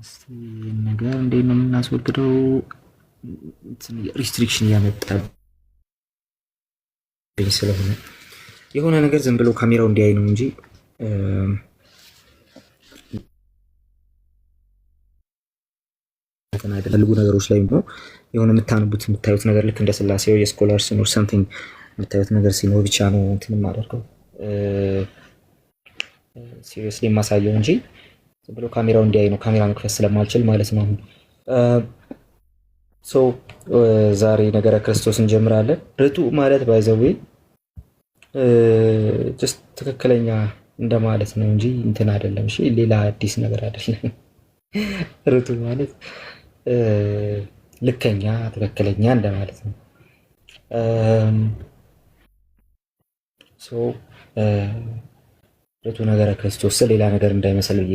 እስቲ ነገር እንዴት ነው የምናስወግደው? ሪስትሪክሽን እያመጣብኝ ስለሆነ የሆነ ነገር ዝም ብሎ ካሜራው እንዲያይ ነው እንጂ አይደለም። ነገሮች ላይ ነው የሆነ የምታነቡት የምታዩት ነገር ልክ እንደ ስላሴው የስኮላርስ ኖር ሳምቲንግ የምታዩት ነገር ሲኖር ብቻ ነው እንትን የማደርገው ሲሪየስሊ የማሳየው እንጂ ዝም ብሎ ካሜራው እንዲያይ ነው። ካሜራ መክፈት ስለማልችል ማለት ነው። ዛሬ ነገረ ክርስቶስ እንጀምራለን። ርቱዕ ማለት ባይዘዌ ጀስት ትክክለኛ እንደማለት ነው እንጂ እንትን አይደለም። እሺ ሌላ አዲስ ነገር አይደለም። ርቱዕ ማለት ልከኛ፣ ትክክለኛ እንደማለት ነው። ርቱዕ ነገረ ክርስቶስ ሌላ ነገር እንዳይመስል ብዬ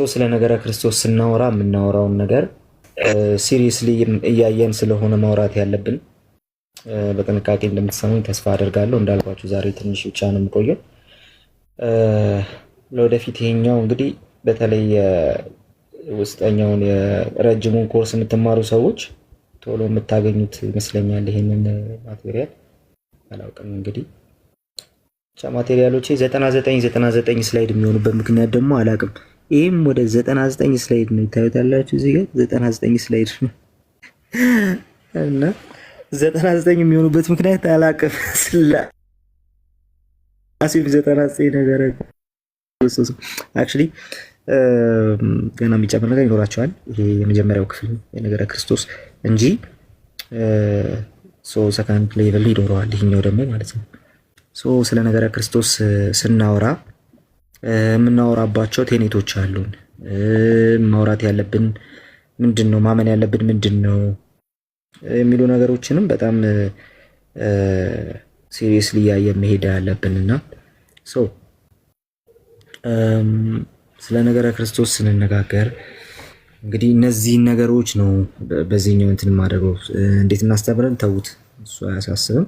ስለ ነገረ ክርስቶስ ስናወራ የምናወራውን ነገር ሲሪየስሊ እያየን ስለሆነ ማውራት ያለብን በጥንቃቄ እንደምትሰሙኝ ተስፋ አደርጋለሁ። እንዳልኳችሁ ዛሬ ትንሽ ብቻ ነው የምቆየው። ለወደፊት ይሄኛው እንግዲህ በተለይ ውስጠኛውን የረጅሙን ኮርስ የምትማሩ ሰዎች ቶሎ የምታገኙት ይመስለኛል። ይሄንን ማቴሪያል አላውቅም እንግዲህ ብቻ ማቴሪያሎቼ 99 ስላይድ የሚሆኑበት ምክንያት ደግሞ አላውቅም። ይህም ወደ 99 ስላይድ ነው ይታዩታላችሁ። እዚህ ጋር 99 ስላይድ ነው እና 99 የሚሆኑበት ምክንያት አላውቅም። ስላሴ 99 ነገር አክቹሊ ገና የሚጨምር ነገር ይኖራቸዋል። ይሄ የመጀመሪያው ክፍል የነገረ ክርስቶስ እንጂ ሰከንድ ሌቭል ይኖረዋል ይሄኛው ደግሞ ማለት ነው። ስለ ነገረ ክርስቶስ ስናወራ የምናወራባቸው ቴኔቶች አሉን። ማውራት ያለብን ምንድን ነው፣ ማመን ያለብን ምንድን ነው የሚሉ ነገሮችንም በጣም ሲሪየስሊ እያየ መሄድ ያለብንና ስለ ነገረ ክርስቶስ ስንነጋገር እንግዲህ እነዚህን ነገሮች ነው በዚህኛው እንትን ማድረገው። እንዴት እናስተምረን ተዉት፣ እሱ አያሳስብም።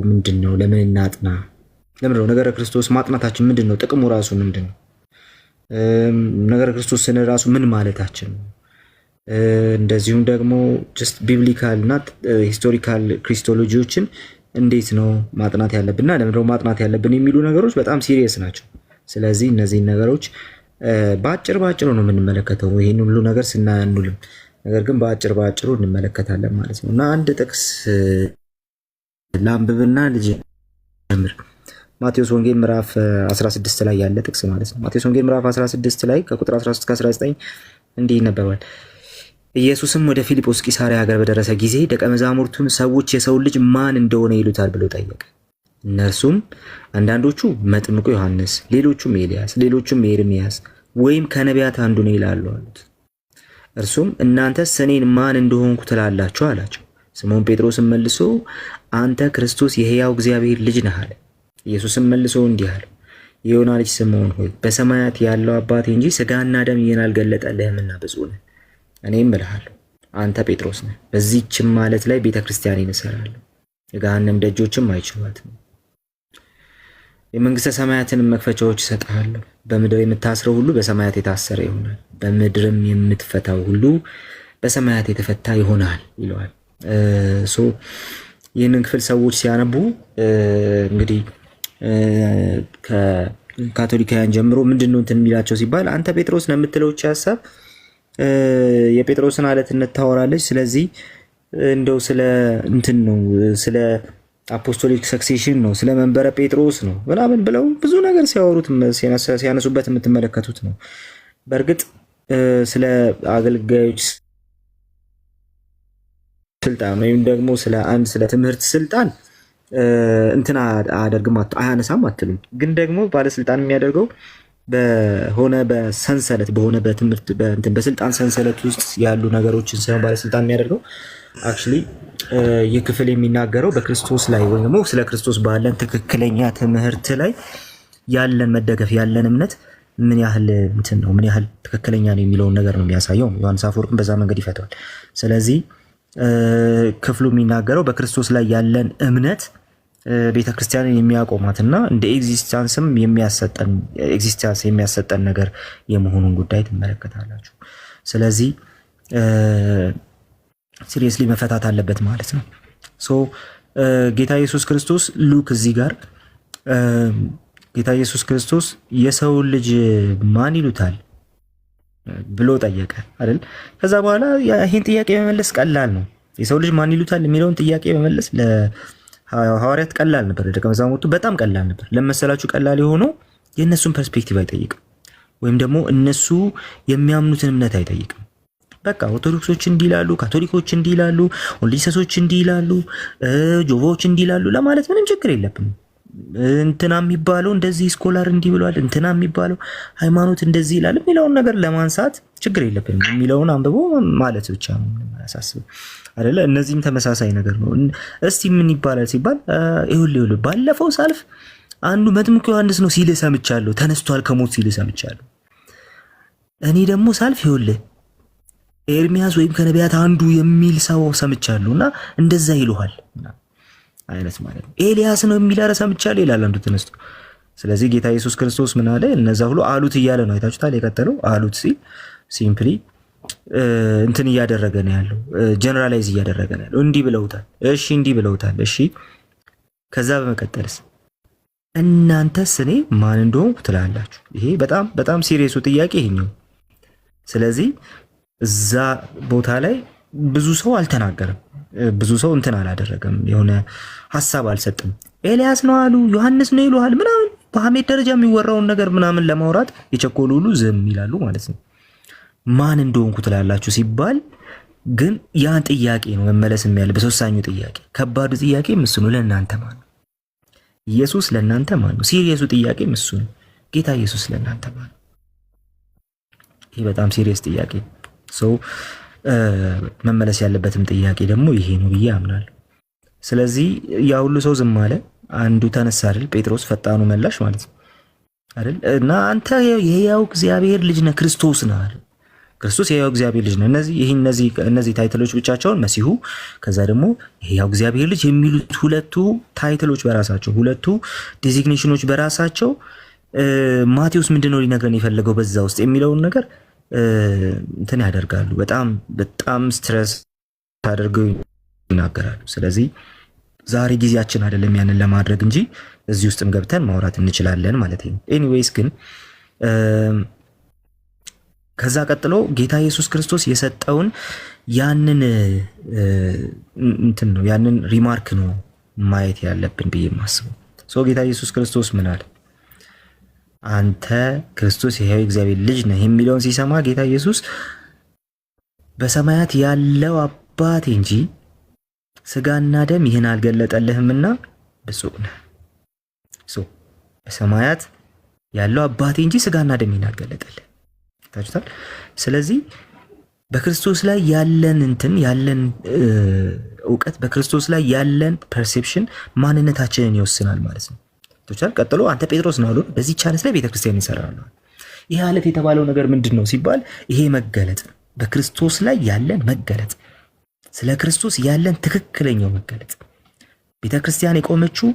ምንድን ነው፣ ለምን እናጥና፣ ለምንድነው ነገረ ክርስቶስ ማጥናታችን ምንድን ነው፣ ጥቅሙ ራሱ ምንድን ነው፣ ነገረ ክርስቶስ ስንል ራሱ ምን ማለታችን ነው፣ እንደዚሁም ደግሞ ጀስት ቢብሊካል እና ሂስቶሪካል ክሪስቶሎጂዎችን እንዴት ነው ማጥናት ያለብንና ለምንድነው ማጥናት ያለብን የሚሉ ነገሮች በጣም ሲሪየስ ናቸው። ስለዚህ እነዚህን ነገሮች በአጭሩ ነው የምንመለከተው። ይህን ሁሉ ነገር ስናያኑልም ነገር ግን በአጭሩ እንመለከታለን ማለት ነው። እና አንድ ጥቅስ ለአንብብና ልጀምር። ማቴዎስ ወንጌል ምዕራፍ 16 ላይ ያለ ጥቅስ ማለት ነው። ማቴዎስ ወንጌል ምዕራፍ 16 ላይ ከቁጥር 13 እስከ 19 እንዲህ ይነበባል። ኢየሱስም ወደ ፊልጶስ ቂሳርያ ሀገር በደረሰ ጊዜ ደቀ መዛሙርቱን ሰዎች የሰው ልጅ ማን እንደሆነ ይሉታል ብሎ ጠየቀ። እነርሱም አንዳንዶቹ መጥምቁ ዮሐንስ፣ ሌሎቹም ኤልያስ፣ ሌሎቹም ኤርምያስ ወይም ከነቢያት አንዱ ነው ይላሉ አሉት። እርሱም እናንተስ እኔን ማን እንደሆንኩ ትላላችሁ አላቸው። ስምዖን ጴጥሮስም መልሶ አንተ ክርስቶስ የሕያው እግዚአብሔር ልጅ ነህ አለ። ኢየሱስም መልሶ እንዲህ አለው፣ የዮና ልጅ ስምዖን ሆይ በሰማያት ያለው አባቴ እንጂ ሥጋና ደም ይህን አልገለጠልህምና ብፁዕ ነህ። እኔም እልሃለሁ አንተ ጴጥሮስ ነህ፣ በዚህችም ማለት ላይ ቤተ ክርስቲያኔን እሠራለሁ፣ የገሃነም ደጆችም አይችሏትም። የመንግሥተ ሰማያትን መክፈቻዎች እሰጥሃለሁ። በምድር የምታስረው ሁሉ በሰማያት የታሰረ ይሆናል፣ በምድርም የምትፈታው ሁሉ በሰማያት የተፈታ ይሆናል ይለዋል። ይህንን ክፍል ሰዎች ሲያነቡ እንግዲህ ከካቶሊካውያን ጀምሮ ምንድን ነው እንትን የሚላቸው ሲባል አንተ ጴጥሮስ ነው የምትለው ሀሳብ የጴጥሮስን አለትነት ታወራለች። ስለዚህ እንደው ስለ እንትን ነው ስለ አፖስቶሊክ ሰክሴሽን ነው ስለ መንበረ ጴጥሮስ ነው ምናምን ብለው ብዙ ነገር ሲያወሩት ሲያነሱበት የምትመለከቱት ነው። በእርግጥ ስለ አገልጋዮች ስልጣን ወይም ደግሞ ስለ ትምህርት ስልጣን እንትን አያደርግም አያነሳም አትሉም። ግን ደግሞ ባለስልጣን የሚያደርገው በሆነ በሰንሰለት በሆነ በትምህርት በስልጣን ሰንሰለት ውስጥ ያሉ ነገሮችን ሳይሆን ባለስልጣን የሚያደርገው አክቹሊ ይህ ክፍል የሚናገረው በክርስቶስ ላይ ወይም ደግሞ ስለ ክርስቶስ ባለን ትክክለኛ ትምህርት ላይ ያለን መደገፍ ያለን እምነት ምን ያህል እንትን ነው ምን ያህል ትክክለኛ ነው የሚለውን ነገር ነው የሚያሳየው። ዮሐንስ አፈወርቅም በዛ መንገድ ይፈተዋል። ስለዚህ ክፍሉ የሚናገረው በክርስቶስ ላይ ያለን እምነት ቤተክርስቲያንን የሚያቆማትና እንደ ኤግዚስታንስም የሚያሰጠን ነገር የመሆኑን ጉዳይ ትመለከታላችሁ። ስለዚህ ሲሪየስሊ መፈታት አለበት ማለት ነው። ሶ ጌታ ኢየሱስ ክርስቶስ ሉክ እዚህ ጋር ጌታ ኢየሱስ ክርስቶስ የሰው ልጅ ማን ይሉታል ብሎ ጠየቀ አይደል? ከዛ በኋላ ይህን ጥያቄ መመለስ ቀላል ነው። የሰው ልጅ ማን ይሉታል የሚለውን ጥያቄ መመለስ ለሐዋርያት ቀላል ነበር፣ ለደቀ መዛሙርቱ በጣም ቀላል ነበር። ለመሰላችሁ ቀላል የሆነው የእነሱን ፐርስፔክቲቭ አይጠይቅም፣ ወይም ደግሞ እነሱ የሚያምኑትን እምነት አይጠይቅም። በቃ ኦርቶዶክሶች እንዲህ ይላሉ፣ ካቶሊኮች እንዲህ ይላሉ፣ ወንድሊሰሶች እንዲህ ይላሉ፣ ጆቫዎች እንዲህ ይላሉ ለማለት ምንም ችግር የለብንም። እንትና የሚባለው እንደዚህ ስኮላር እንዲህ ብሏል፣ እንትና የሚባለው ሃይማኖት እንደዚህ ይላል የሚለውን ነገር ለማንሳት ችግር የለብንም። የሚለውን አንብቦ ማለት ብቻ ነው ያሳስበው አይደለ? እነዚህም ተመሳሳይ ነገር ነው። እስቲ ምን ይባላል ሲባል ይሁን ባለፈው ሳልፍ አንዱ መጥምቁ ዮሐንስ ነው ሲል ሰምቻለሁ፣ ተነስቷል ከሞት ሲል ሰምቻለሁ። እኔ ደግሞ ሳልፍ ይሁን ኤርሚያስ ወይም ከነቢያት አንዱ የሚል ሰው ሰምቻለሁና እንደዛ ይሉሃል አይነት ማለት ነው። ኤልያስ ነው የሚል ኧረ ሰምቻለሁ ይላል አንዱ ተነስቶ። ስለዚህ ጌታ ኢየሱስ ክርስቶስ ምን አለ? እነዛ ሁሉ አሉት እያለ ነው። አይታችሁታል። የቀጠለው አሉት ሲል ሲምፕሊ እንትን እያደረገ ነው ያለው፣ ጀነራላይዝ እያደረገ ነው ያለው። እንዲህ ብለውታል፣ እሺ እንዲህ ብለውታል፣ እሺ። ከዛ በመቀጠልስ እናንተስ እኔ ማን እንደሆንኩ ትላላችሁ? ይሄ በጣም በጣም ሲሪየሱ ጥያቄ ይሄኛው። ስለዚህ እዛ ቦታ ላይ ብዙ ሰው አልተናገረም፣ ብዙ ሰው እንትን አላደረገም፣ የሆነ ሐሳብ አልሰጥም። ኤልያስ ነው አሉ፣ ዮሐንስ ነው ይሉሃል ምናምን በሐሜት ደረጃ የሚወራውን ነገር ምናምን ለማውራት የቸኮሉ ሁሉ ዝም ይላሉ ማለት ነው። ማን እንደሆንኩ ትላላችሁ ሲባል ግን ያን ጥያቄ ነው መመለስ ያለበት። በሶስተኛው ጥያቄ ከባዱ ጥያቄ እሱ ነው። ለእናንተ ማን ነው? ኢየሱስ ለእናንተ ማን ነው? ሲሪየሱ ጥያቄ እሱ ነው። ጌታ ኢየሱስ ለእናንተ ማን ነው? ይህ በጣም ሲሪየስ ጥያቄ ነው። መመለስ ያለበትም ጥያቄ ደግሞ ይሄ ነው ብዬ አምናለሁ። ስለዚህ ያ ሁሉ ሰው ዝም አለ። አንዱ ተነሳ አይደል? ጴጥሮስ ፈጣኑ መላሽ ማለት ነው አይደል? እና አንተ የሕያው እግዚአብሔር ልጅ ነህ፣ ክርስቶስ ነህ አይደል? ክርስቶስ የሕያው እግዚአብሔር ልጅ ነህ። እነዚህ ታይትሎች ብቻቸውን መሲሁ፣ ከዛ ደግሞ የሕያው እግዚአብሔር ልጅ የሚሉት ሁለቱ ታይትሎች በራሳቸው ሁለቱ ዲዚግኔሽኖች በራሳቸው ማቴዎስ ምንድነው ሊነግረን የፈለገው በዛ ውስጥ የሚለውን ነገር እንትን ያደርጋሉ። በጣም በጣም ስትረስ አድርገው ይናገራሉ። ስለዚህ ዛሬ ጊዜያችን አይደለም ያንን ለማድረግ እንጂ እዚህ ውስጥም ገብተን ማውራት እንችላለን ማለት ነው። ኤኒዌይስ ግን ከዛ ቀጥሎ ጌታ ኢየሱስ ክርስቶስ የሰጠውን ያንን እንትን ነው ያንን ሪማርክ ነው ማየት ያለብን ብዬ የማስበው። ሶ ጌታ ኢየሱስ ክርስቶስ ምን አለ? አንተ ክርስቶስ የሕያው እግዚአብሔር ልጅ ነህ የሚለውን ሲሰማ ጌታ ኢየሱስ በሰማያት ያለው አባቴ እንጂ ስጋና ደም ይህን አልገለጠልህምና ብፁዕ ነህ። በሰማያት ያለው አባቴ እንጂ ስጋና ደም ይህን አልገለጠልህ። ታችሁታል። ስለዚህ በክርስቶስ ላይ ያለን ያለን እውቀት፣ በክርስቶስ ላይ ያለን ፐርሴፕሽን ማንነታችንን ይወስናል ማለት ነው። ቀጥሎ አንተ ጴጥሮስ ነው አሉ፣ በዚህ ቻለስ ላይ ቤተክርስቲያን ይሰራሉ። ይህ አለት የተባለው ነገር ምንድን ነው ሲባል ይሄ መገለጥ ነው። በክርስቶስ ላይ ያለን መገለጥ፣ ስለ ክርስቶስ ያለን ትክክለኛው መገለጥ። ቤተክርስቲያን የቆመችው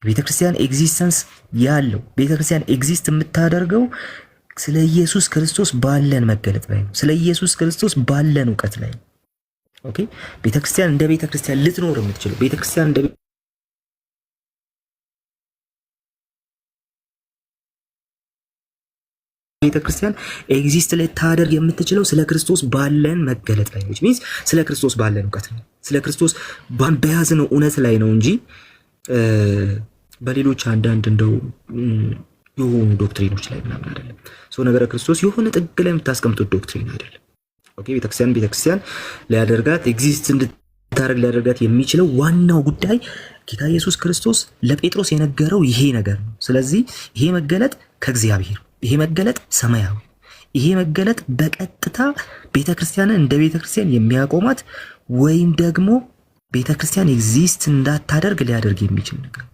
ቤተክርስቲያን ኤግዚስተንስ ያለው ቤተክርስቲያን ኤግዚስት የምታደርገው ስለ ኢየሱስ ክርስቶስ ባለን መገለጥ ላይ ነው። ስለ ኢየሱስ ክርስቶስ ባለን እውቀት ላይ ነው። ኦኬ። ቤተክርስቲያን እንደ ቤተክርስቲያን ልትኖር የምትችለው ቤተክርስቲያን እንደ ቤተክርስቲያን ኤግዚስት ልታደርግ የምትችለው ስለ ክርስቶስ ባለን መገለጥ ላይ ነው። ሚንስ ስለ ክርስቶስ ባለን እውቀት ነው። ስለ ክርስቶስ በያዝነው እውነት ላይ ነው እንጂ በሌሎች አንዳንድ እንደው የሆኑ ዶክትሪኖች ላይ ምናምን አይደለም። ሰው ነገረ ክርስቶስ የሆነ ጥግ ላይ የምታስቀምጡት ዶክትሪን አይደለም። ኦኬ። ቤተክርስቲያን ሊያደርጋት ኤግዚስት እንድታደርግ ሊያደርጋት የሚችለው ዋናው ጉዳይ ጌታ ኢየሱስ ክርስቶስ ለጴጥሮስ የነገረው ይሄ ነገር ነው። ስለዚህ ይሄ መገለጥ ከእግዚአብሔር፣ ይሄ መገለጥ ሰማያዊ፣ ይሄ መገለጥ በቀጥታ ቤተክርስቲያንን እንደ ቤተክርስቲያን የሚያቆማት ወይም ደግሞ ቤተክርስቲያን ኤግዚስት እንዳታደርግ ሊያደርግ የሚችል ነገር።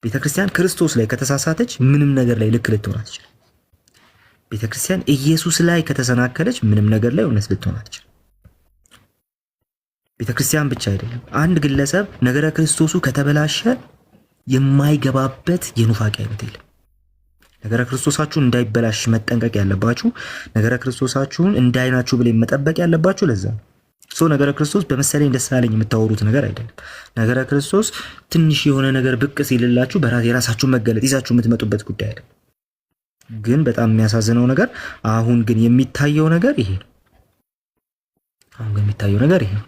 ቤተክርስቲያን ክርስቶስ ላይ ከተሳሳተች ምንም ነገር ላይ ልክ ልትሆን አትችልም። ቤተክርስቲያን ኢየሱስ ላይ ከተሰናከለች ምንም ነገር ላይ እውነት ልትሆን አትችልም። ቤተክርስቲያን ብቻ አይደለም። አንድ ግለሰብ ነገረ ክርስቶሱ ከተበላሸ የማይገባበት የኑፋቄ አይነት የለም። ነገረ ክርስቶሳችሁን እንዳይበላሽ መጠንቀቅ ያለባችሁ፣ ነገረ ክርስቶሳችሁን እንዳይናችሁ ብለ መጠበቅ ያለባችሁ ለዛ ነው። ነገረ ክርስቶስ በመሰለኝ ደስ አለኝ የምታወሩት ነገር አይደለም። ነገረ ክርስቶስ ትንሽ የሆነ ነገር ብቅ ሲልላችሁ የራሳችሁን መገለጥ ይዛችሁ የምትመጡበት ጉዳይ አይደለም። ግን በጣም የሚያሳዝነው ነገር አሁን ግን የሚታየው ነገር ይሄ ነው።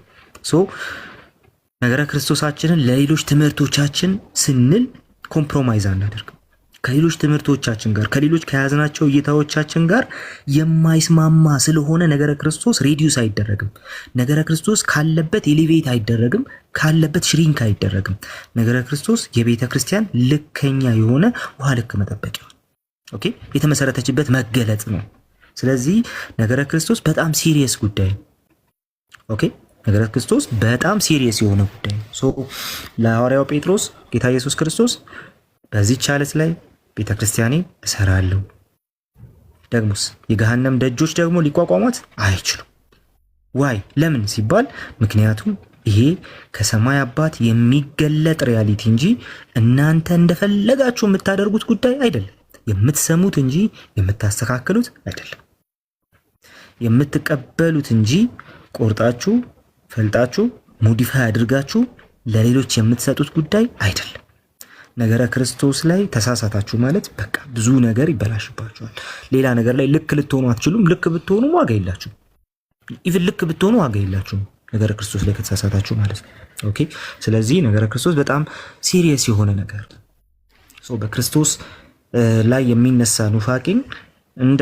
ነገረ ክርስቶሳችንን ለሌሎች ትምህርቶቻችን ስንል ኮምፕሮማይዝ አናደርግም። ከሌሎች ትምህርቶቻችን ጋር ከሌሎች ከያዝናቸው እይታዎቻችን ጋር የማይስማማ ስለሆነ ነገረ ክርስቶስ ሬዲዩስ አይደረግም። ነገረ ክርስቶስ ካለበት ኤሌቬት አይደረግም፣ ካለበት ሽሪንክ አይደረግም። ነገረ ክርስቶስ የቤተ ክርስቲያን ልከኛ የሆነ ውሃ ልክ መጠበቂያ ኦኬ የተመሰረተችበት መገለጥ ነው። ስለዚህ ነገረ ክርስቶስ በጣም ሲሪየስ ጉዳይ ኦኬ ነገረ ክርስቶስ በጣም ሲሪየስ የሆነ ጉዳይ ለሐዋርያው ጴጥሮስ ጌታ ኢየሱስ ክርስቶስ በዚህች ዓለት ላይ ቤተ ክርስቲያኔ እሰራለሁ፣ ደግሞስ የገሃነም ደጆች ደግሞ ሊቋቋሟት አይችሉም። ዋይ ለምን ሲባል ምክንያቱም ይሄ ከሰማይ አባት የሚገለጥ ሪያሊቲ እንጂ እናንተ እንደፈለጋችሁ የምታደርጉት ጉዳይ አይደለም። የምትሰሙት እንጂ የምታስተካክሉት አይደለም። የምትቀበሉት እንጂ ቆርጣችሁ ፈልጣችሁ ሞዲፋይ አድርጋችሁ ለሌሎች የምትሰጡት ጉዳይ አይደለም። ነገረ ክርስቶስ ላይ ተሳሳታችሁ ማለት በቃ ብዙ ነገር ይበላሽባችኋል። ሌላ ነገር ላይ ልክ ልትሆኑ አትችሉም። ልክ ብትሆኑ ዋጋ የላችሁም። ኢቭን ልክ ብትሆኑ ዋጋ የላችሁም ነገረ ክርስቶስ ላይ ከተሳሳታችሁ ማለት ነው። ኦኬ ስለዚህ ነገረ ክርስቶስ በጣም ሲሪየስ የሆነ ነገር በክርስቶስ ላይ የሚነሳ ኑፋቄን እንደ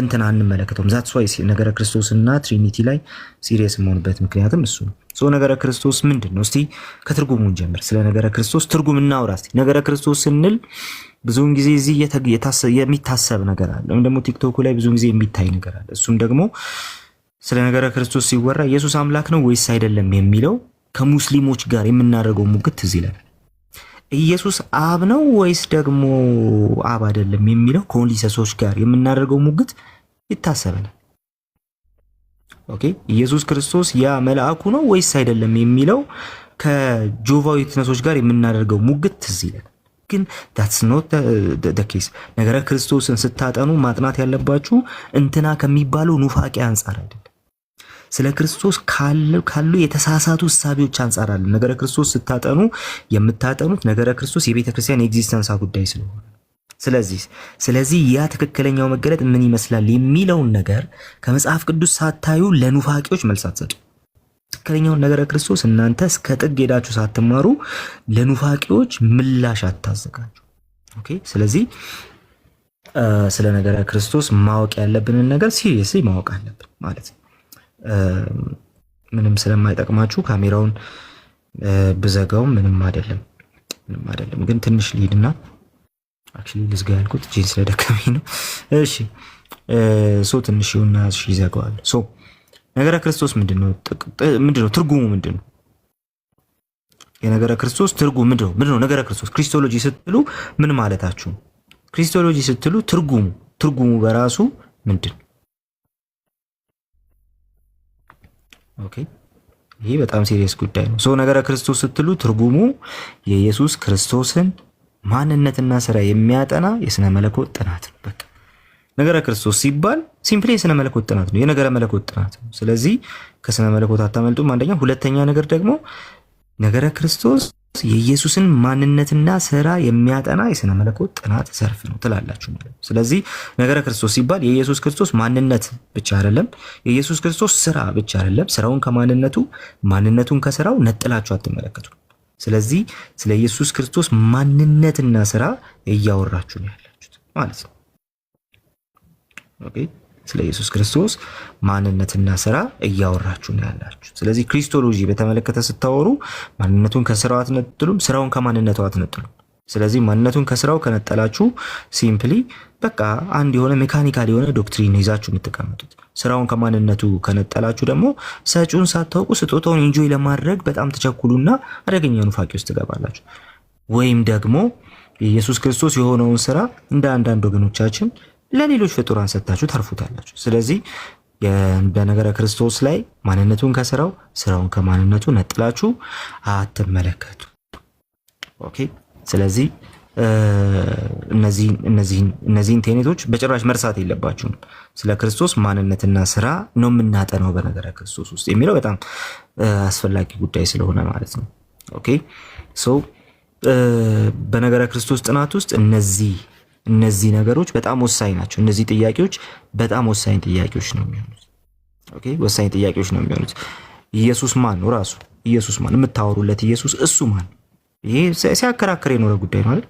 እንትና አንመለከተውም። ዛትስ ዋይ ነገረ ክርስቶስና ትሪኒቲ ላይ ሲሪየስ መሆንበት ምክንያቱም እሱ ነው። ነገረ ክርስቶስ ምንድነው? እስቲ ከትርጉሙ እንጀምር። ስለ ነገረ ክርስቶስ ትርጉም እናውራ እስቲ። ነገረ ክርስቶስ ስንል ብዙውን ጊዜ እዚህ የሚታሰብ ነገር አለ፣ ወይም ደግሞ ቲክቶክ ላይ ብዙውን ጊዜ የሚታይ ነገር አለ። እሱም ደግሞ ስለ ነገረ ክርስቶስ ሲወራ ኢየሱስ አምላክ ነው ወይስ አይደለም የሚለው ከሙስሊሞች ጋር የምናደርገው ሙግት ትዝ ይላል። ኢየሱስ አብ ነው ወይስ ደግሞ አብ አይደለም የሚለው ከኦንሊሰሶች ጋር የምናደርገው ሙግት ይታሰበናል። ኦኬ ኢየሱስ ክርስቶስ ያ መልአኩ ነው ወይስ አይደለም የሚለው ከጆቫ ዊትነሶች ጋር የምናደርገው ሙግት ትዝ ይላል። ግን that's not the case። ነገረ ክርስቶስን ስታጠኑ ማጥናት ያለባችሁ እንትና ከሚባለው ኑፋቄ አንጻር አይደለም። ስለ ክርስቶስ ካሉ የተሳሳቱ እሳቤዎች አንጻር አለ ነገረ ክርስቶስ ስታጠኑ የምታጠኑት ነገረ ክርስቶስ የቤተ ክርስቲያን የኤግዚስተንስ ጉዳይ ስለሆነ ስለዚህ ያ ትክክለኛው መገለጥ ምን ይመስላል የሚለውን ነገር ከመጽሐፍ ቅዱስ ሳታዩ ለኑፋቂዎች መልስ አትሰጡ። ትክክለኛውን ነገረ ክርስቶስ እናንተ እስከ ጥግ ሄዳችሁ ሳትማሩ ለኑፋቂዎች ምላሽ አታዘጋጁ። ኦኬ ስለዚህ ስለ ነገረ ክርስቶስ ማወቅ ያለብንን ነገር ሲሪየስሊ ማወቅ አለብን ማለት ነው። ምንም ስለማይጠቅማችሁ ካሜራውን ብዘጋው ምንም አይደለም። ግን ትንሽ ሊድና አክቹሊ ልዝጋ ያልኩት ጂን ስለደከመኝ ነው። እሺ ትንሽ ይሁንና ይዘጋዋል። ነገረ ክርስቶስ ምንድነው? ትርጉሙ ምንድነው? የነገረ ክርስቶስ ትርጉሙ ምንድነው? ነገረ ክርስቶስ ክሪስቶሎጂ ስትሉ ምን ማለታችሁ? ክሪስቶሎጂ ስትሉ ትርጉሙ በራሱ ምንድነው? ኦኬ ይሄ በጣም ሲሪየስ ጉዳይ ነው። ነገረ ክርስቶስ ስትሉ ትርጉሙ የኢየሱስ ክርስቶስን ማንነትና ስራ የሚያጠና የስነ መለኮት ጥናት ነው። በቃ ነገረ ክርስቶስ ሲባል ሲምፕሊ የስነ መለኮት ጥናት ነው፣ የነገረ መለኮት ጥናት ነው። ስለዚህ ከስነ መለኮት አታመልጡም። አንደኛ፣ ሁለተኛ ነገር ደግሞ ነገረ ክርስቶስ የኢየሱስን ማንነትና ስራ የሚያጠና የስነ መለኮት ጥናት ዘርፍ ነው ትላላችሁ ማለት ነው። ስለዚህ ነገረ ክርስቶስ ሲባል የኢየሱስ ክርስቶስ ማንነት ብቻ አይደለም፣ የኢየሱስ ክርስቶስ ስራ ብቻ አይደለም። ስራውን ከማንነቱ ማንነቱን ከስራው ነጥላችሁ አትመለከቱ። ስለዚህ ስለ ኢየሱስ ክርስቶስ ማንነትና ስራ እያወራችሁ ነው ያላችሁት ማለት ነው። ኦኬ ስለ ኢየሱስ ክርስቶስ ማንነትና ስራ እያወራችሁ ነው ያላችሁት። ስለዚህ ክሪስቶሎጂ በተመለከተ ስታወሩ ማንነቱን ከስራው አትነጥሉም፣ ስራውን ከማንነቱ አትነጥሉም። ስለዚህ ማንነቱን ከስራው ከነጠላችሁ ሲምፕሊ በቃ አንድ የሆነ ሜካኒካል የሆነ ዶክትሪን ይዛችሁ የምትቀመጡት። ስራውን ከማንነቱ ከነጠላችሁ ደግሞ ሰጪውን ሳታውቁ ስጦታውን ኢንጆይ ለማድረግ በጣም ተቸኩሉና አደገኛ ኑፋቄ ውስጥ ትገባላችሁ። ወይም ደግሞ ኢየሱስ ክርስቶስ የሆነውን ስራ እንደ አንዳንድ ወገኖቻችን ለሌሎች ፍጡራን ሰጣችሁ ታርፉታላችሁ። ስለዚህ በነገረ ክርስቶስ ላይ ማንነቱን ከስራው ስራውን ከማንነቱ ነጥላችሁ አትመለከቱ። ኦኬ። ስለዚህ እነዚህን ቴኔቶች በጭራሽ መርሳት የለባችሁም። ስለ ክርስቶስ ማንነትና ስራ ነው የምናጠናው በነገረ ክርስቶስ ውስጥ የሚለው በጣም አስፈላጊ ጉዳይ ስለሆነ ማለት ነው። ኦኬ ሶ በነገረ ክርስቶስ ጥናት ውስጥ እነዚህ ነገሮች በጣም ወሳኝ ናቸው። እነዚህ ጥያቄዎች በጣም ወሳኝ ጥያቄዎች ነው የሚሆኑት። ኦኬ ወሳኝ ጥያቄዎች ነው የሚሆኑት። ኢየሱስ ማን ነው? ራሱ ኢየሱስ ማን? የምታወሩለት ኢየሱስ እሱ ማን? ይሄ ሲያከራክር የኖረ ጉዳይ ነው አይደል?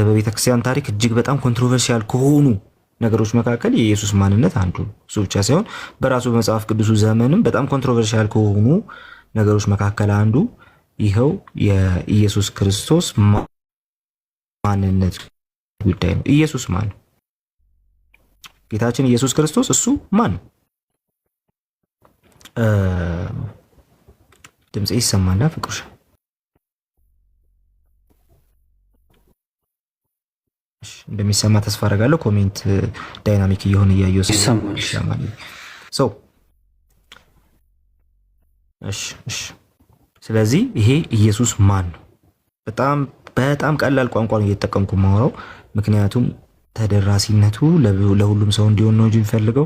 በቤተ ክርስቲያን ታሪክ እጅግ በጣም ኮንትሮቨርሲያል ከሆኑ ነገሮች መካከል የኢየሱስ ማንነት አንዱ ነው። እሱ ብቻ ሳይሆን በራሱ በመጽሐፍ ቅዱሱ ዘመንም በጣም ኮንትሮቨርሲያል ከሆኑ ነገሮች መካከል አንዱ ይኸው የኢየሱስ ክርስቶስ ማንነት ጉዳይ ነው። ኢየሱስ ማን ነው? ጌታችን ኢየሱስ ክርስቶስ እሱ ማን ነው? ድምጽ ይሰማና ፍቅሩሽ እንደሚሰማ ተስፋ አደርጋለሁ። ኮሜንት ዳይናሚክ እየሆነ እያየሁ ይሰማል። እሺ ስለዚህ ይሄ ኢየሱስ ማን ነው? በጣም ቀላል ቋንቋ ነው እየተጠቀምኩ ማወራው፣ ምክንያቱም ተደራሲነቱ ለሁሉም ሰው እንዲሆን ነው እንጂ የሚፈልገው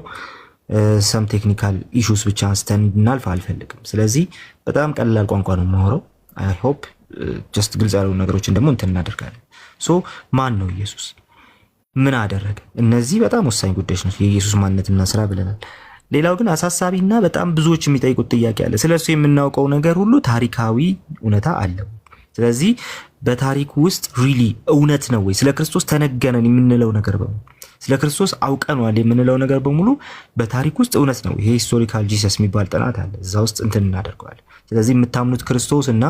ሰም ቴክኒካል ኢሹስ ብቻ አንስተን እንድናልፍ አልፈልግም። ስለዚህ በጣም ቀላል ቋንቋ ነው ማወራው። አይ ሆፕ ጀስት ግልጽ ያሉ ነገሮችን ደግሞ እንትን እናደርጋለን። ሶ ማን ነው ኢየሱስ? ምን አደረገ? እነዚህ በጣም ወሳኝ ጉዳዮች ናቸው። የኢየሱስ ማንነትና ስራ ብለናል። ሌላው ግን አሳሳቢና በጣም ብዙዎች የሚጠይቁት ጥያቄ አለ። ስለሱ የምናውቀው ነገር ሁሉ ታሪካዊ እውነታ አለው። ስለዚህ በታሪክ ውስጥ ሪሊ እውነት ነው ወይ? ስለ ክርስቶስ ተነገረን የምንለው ነገር በሙሉ ስለ ክርስቶስ አውቀናል የምንለው ነገር በሙሉ በታሪክ ውስጥ እውነት ነው? ይሄ ሂስቶሪካል ጂሰስ የሚባል ጥናት አለ። እዛ ውስጥ እንትን እናደርገዋለን። ስለዚህ የምታምኑት ክርስቶስ እና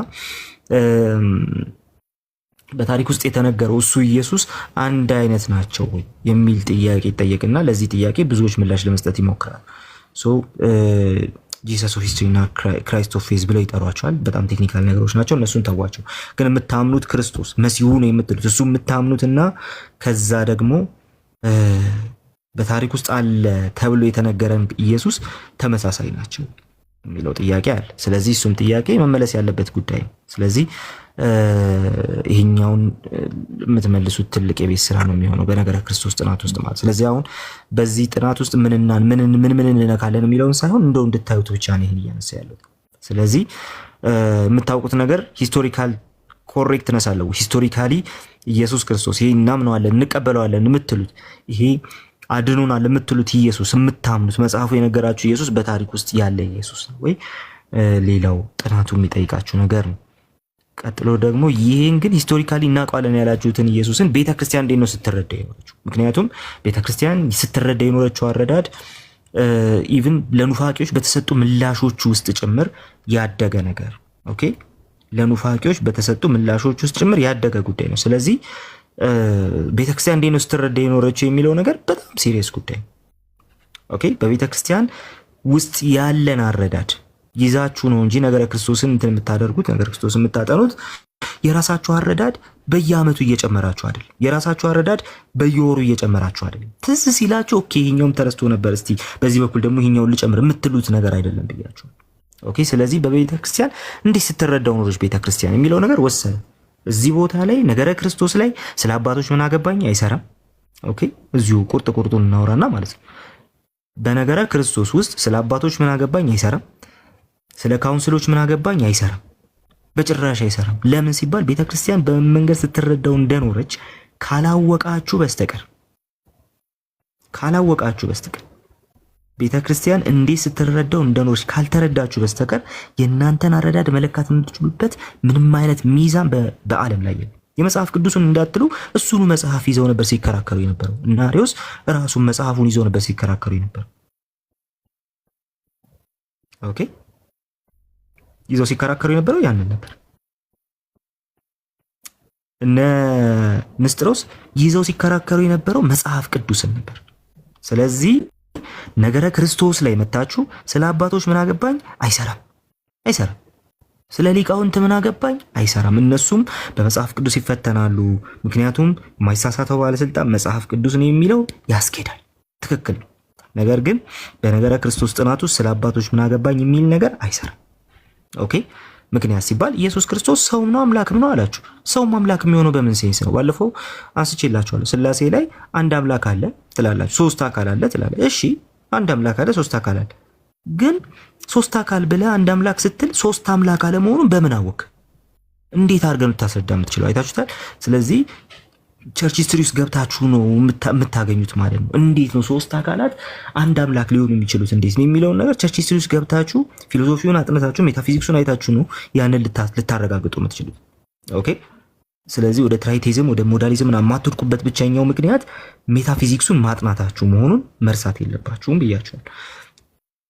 በታሪክ ውስጥ የተነገረው እሱ ኢየሱስ አንድ አይነት ናቸው ወይ የሚል ጥያቄ ይጠየቅና ለዚህ ጥያቄ ብዙዎች ምላሽ ለመስጠት ይሞክራሉ። ጂሰስ ኦፍ ሂስትሪ እና ክራይስት ኦፍ ፌዝ ብለው ይጠሯቸዋል። በጣም ቴክኒካል ነገሮች ናቸው፣ እነሱን ተዋቸው። ግን የምታምኑት ክርስቶስ መሲሁ ነው የምትሉት እሱ የምታምኑትና ከዛ ደግሞ በታሪክ ውስጥ አለ ተብሎ የተነገረን ኢየሱስ ተመሳሳይ ናቸው የሚለው ጥያቄ አለ። ስለዚህ እሱም ጥያቄ መመለስ ያለበት ጉዳይ ነው። ስለዚህ ይሄኛውን የምትመልሱት ትልቅ የቤት ስራ ነው የሚሆነው በነገረ ክርስቶስ ጥናት ውስጥ ማለት። ስለዚህ አሁን በዚህ ጥናት ውስጥ ምን እንነካለን የሚለውን ሳይሆን እንደው እንድታዩት ብቻ ነው ይሄን እያነሳ ያለው። ስለዚህ የምታውቁት ነገር ሂስቶሪካል ኮሬክትነስ አለው። ሂስቶሪካሊ ኢየሱስ ክርስቶስ ይሄ እናምነዋለን እንቀበለዋለን የምትሉት ይሄ አድኖናል የምትሉት ኢየሱስ የምታምኑት መጽሐፉ የነገራችሁ ኢየሱስ በታሪክ ውስጥ ያለ ኢየሱስ ነው ወይ? ሌላው ጥናቱ የሚጠይቃችሁ ነገር ነው። ቀጥሎ ደግሞ ይሄን ግን ሂስቶሪካሊ እናውቀዋለን ያላችሁትን ኢየሱስን ቤተክርስቲያን እንዴት ነው ስትረዳ የኖረችው? ምክንያቱም ቤተክርስቲያን ስትረዳ የኖረችው አረዳድ ኢቭን ለኑፋቂዎች በተሰጡ ምላሾች ውስጥ ጭምር ያደገ ነገር። ኦኬ ለኑፋቂዎች በተሰጡ ምላሾች ውስጥ ጭምር ያደገ ጉዳይ ነው። ስለዚህ ቤተክርስቲያን እንዴት ነው ስትረዳ የኖረችው የሚለው ነገር በጣም ሲሪየስ ጉዳይ። ኦኬ በቤተክርስቲያን ውስጥ ያለን አረዳድ ይዛችሁ ነው እንጂ ነገረ ክርስቶስን እንትን የምታደርጉት ነገረ ክርስቶስን የምታጠኑት የራሳችሁ አረዳድ በየአመቱ እየጨመራችሁ አይደል? የራሳችሁ አረዳድ በየወሩ እየጨመራችሁ አይደል? ትዝ ሲላችሁ ኦኬ ይሄኛውም ተረስቶ ነበር እስቲ በዚህ በኩል ደግሞ ይሄኛውን ልጨምር የምትሉት ነገር አይደለም ብያችሁ። ኦኬ ስለዚህ በቤተክርስቲያን እንዴት ስትረዳው ኖሮች ቤተክርስቲያን የሚለው ነገር ወሰነ። እዚህ ቦታ ላይ ነገረ ክርስቶስ ላይ ስለ አባቶች ምን አገባኝ አይሰራም። ኦኬ እዚሁ ቁርጡን እናወራና ማለት ነው። በነገረ ክርስቶስ ውስጥ ስለ አባቶች ምን አገባኝ አይሰራም። ስለ ካውንስሎች ምን አገባኝ አይሰራም፣ በጭራሽ አይሰራም። ለምን ሲባል ቤተክርስቲያን በምን መንገድ ስትረዳው እንደኖረች ካላወቃችሁ በስተቀር ቤተክርስቲያን እንዴት ስትረዳው እንደኖረች ካልተረዳችሁ በስተቀር የእናንተን አረዳድ መለካት የምትችሉበት ምንም አይነት ሚዛን በዓለም ላይ የለም። የመጽሐፍ ቅዱስን እንዳትሉ እሱኑ መጽሐፍ ይዘው ነበር ሲከራከሩ የነበረው እና አርዮስ ራሱን መጽሐፉን ይዘው ነበር ሲከራከሩ የነበረው። ኦኬ ይዘው ሲከራከሩ የነበረው ያንን ነበር። እነ ንስጥሮስ ይዘው ሲከራከሩ የነበረው መጽሐፍ ቅዱስን ነበር። ስለዚህ ነገረ ክርስቶስ ላይ መታችሁ ስለ አባቶች ምን አገባኝ አይሰራም። ስለ ሊቃውንት ምን አገባኝ አይሰራም። እነሱም በመጽሐፍ ቅዱስ ይፈተናሉ። ምክንያቱም የማይሳሳተው ባለስልጣን መጽሐፍ ቅዱስ ነው የሚለው ያስኬዳል። ትክክል ነው። ነገር ግን በነገረ ክርስቶስ ጥናት ውስጥ ስለ አባቶች ምን አገባኝ የሚል ነገር አይሰራም። ኦኬ ምክንያት ሲባል ኢየሱስ ክርስቶስ ሰውም ነው አምላክም ነው አላችሁ። ሰውም አምላክ የሚሆነው በምን ሴንስ ነው? ባለፈው አንስቼላችኋለሁ። ስላሴ ላይ አንድ አምላክ አለ ትላላችሁ፣ ሶስት አካል አለ ትላላችሁ። እሺ አንድ አምላክ አለ፣ ሶስት አካል አለ። ግን ሶስት አካል ብለህ አንድ አምላክ ስትል ሶስት አምላክ አለመሆኑን በምን አወቅ? እንዴት አድርገን ልታስረዳ የምትችለው? አይታችሁታል። ስለዚህ ቸርች ሂስትሪ ውስጥ ገብታችሁ ነው የምታገኙት ማለት ነው። እንዴት ነው ሶስት አካላት አንድ አምላክ ሊሆኑ የሚችሉት እንዴት ነው የሚለውን ነገር ቸርች ሂስትሪ ውስጥ ገብታችሁ ፊሎሶፊውን አጥነታችሁ ሜታፊዚክሱን አይታችሁ ነው ያንን ልታረጋግጡ የምትችሉት። ኦኬ ስለዚህ ወደ ትራይቴዝም ወደ ሞዳሊዝም የማትወድቁበት ብቸኛው ምክንያት ሜታፊዚክሱን ማጥናታችሁ መሆኑን መርሳት የለባችሁም ብያችኋል።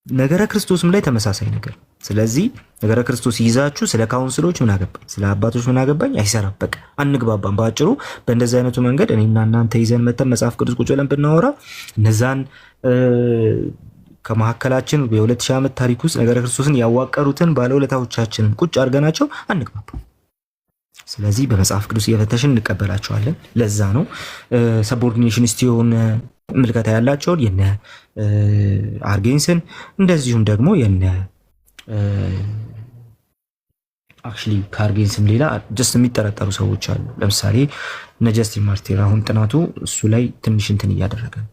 ነገረ ክርስቶስም ላይ ተመሳሳይ ነገር። ስለዚህ ነገረ ክርስቶስ ይዛችሁ ስለ ካውንስሎች ምን አገባኝ፣ ስለ አባቶች ምን አገባኝ አይሰራም። በቃ አንግባባም። በአጭሩ በእንደዚህ አይነቱ መንገድ እኔና እናንተ ይዘን መተን መጽሐፍ ቅዱስ ቁጭ ብለን ብናወራ እነዛን ከመካከላችን የ2000 ዓመት ታሪክ ውስጥ ነገረ ክርስቶስን ያዋቀሩትን ባለውለታዎቻችንን ቁጭ አድርገናቸው አንግባባም። ስለዚህ በመጽሐፍ ቅዱስ እየፈተሽን እንቀበላቸዋለን። ለዛ ነው ሰቦርዲኔሽኒስት የሆነ ምልከታ ያላቸውን የነ አርጌንስን እንደዚሁም ደግሞ የነ አክቹሊ ከአርጌንስም ሌላ ጀስት የሚጠረጠሩ ሰዎች አሉ። ለምሳሌ እነ ጀስቲን ማርቲር አሁን ጥናቱ እሱ ላይ ትንሽ እንትን እያደረገ ነው።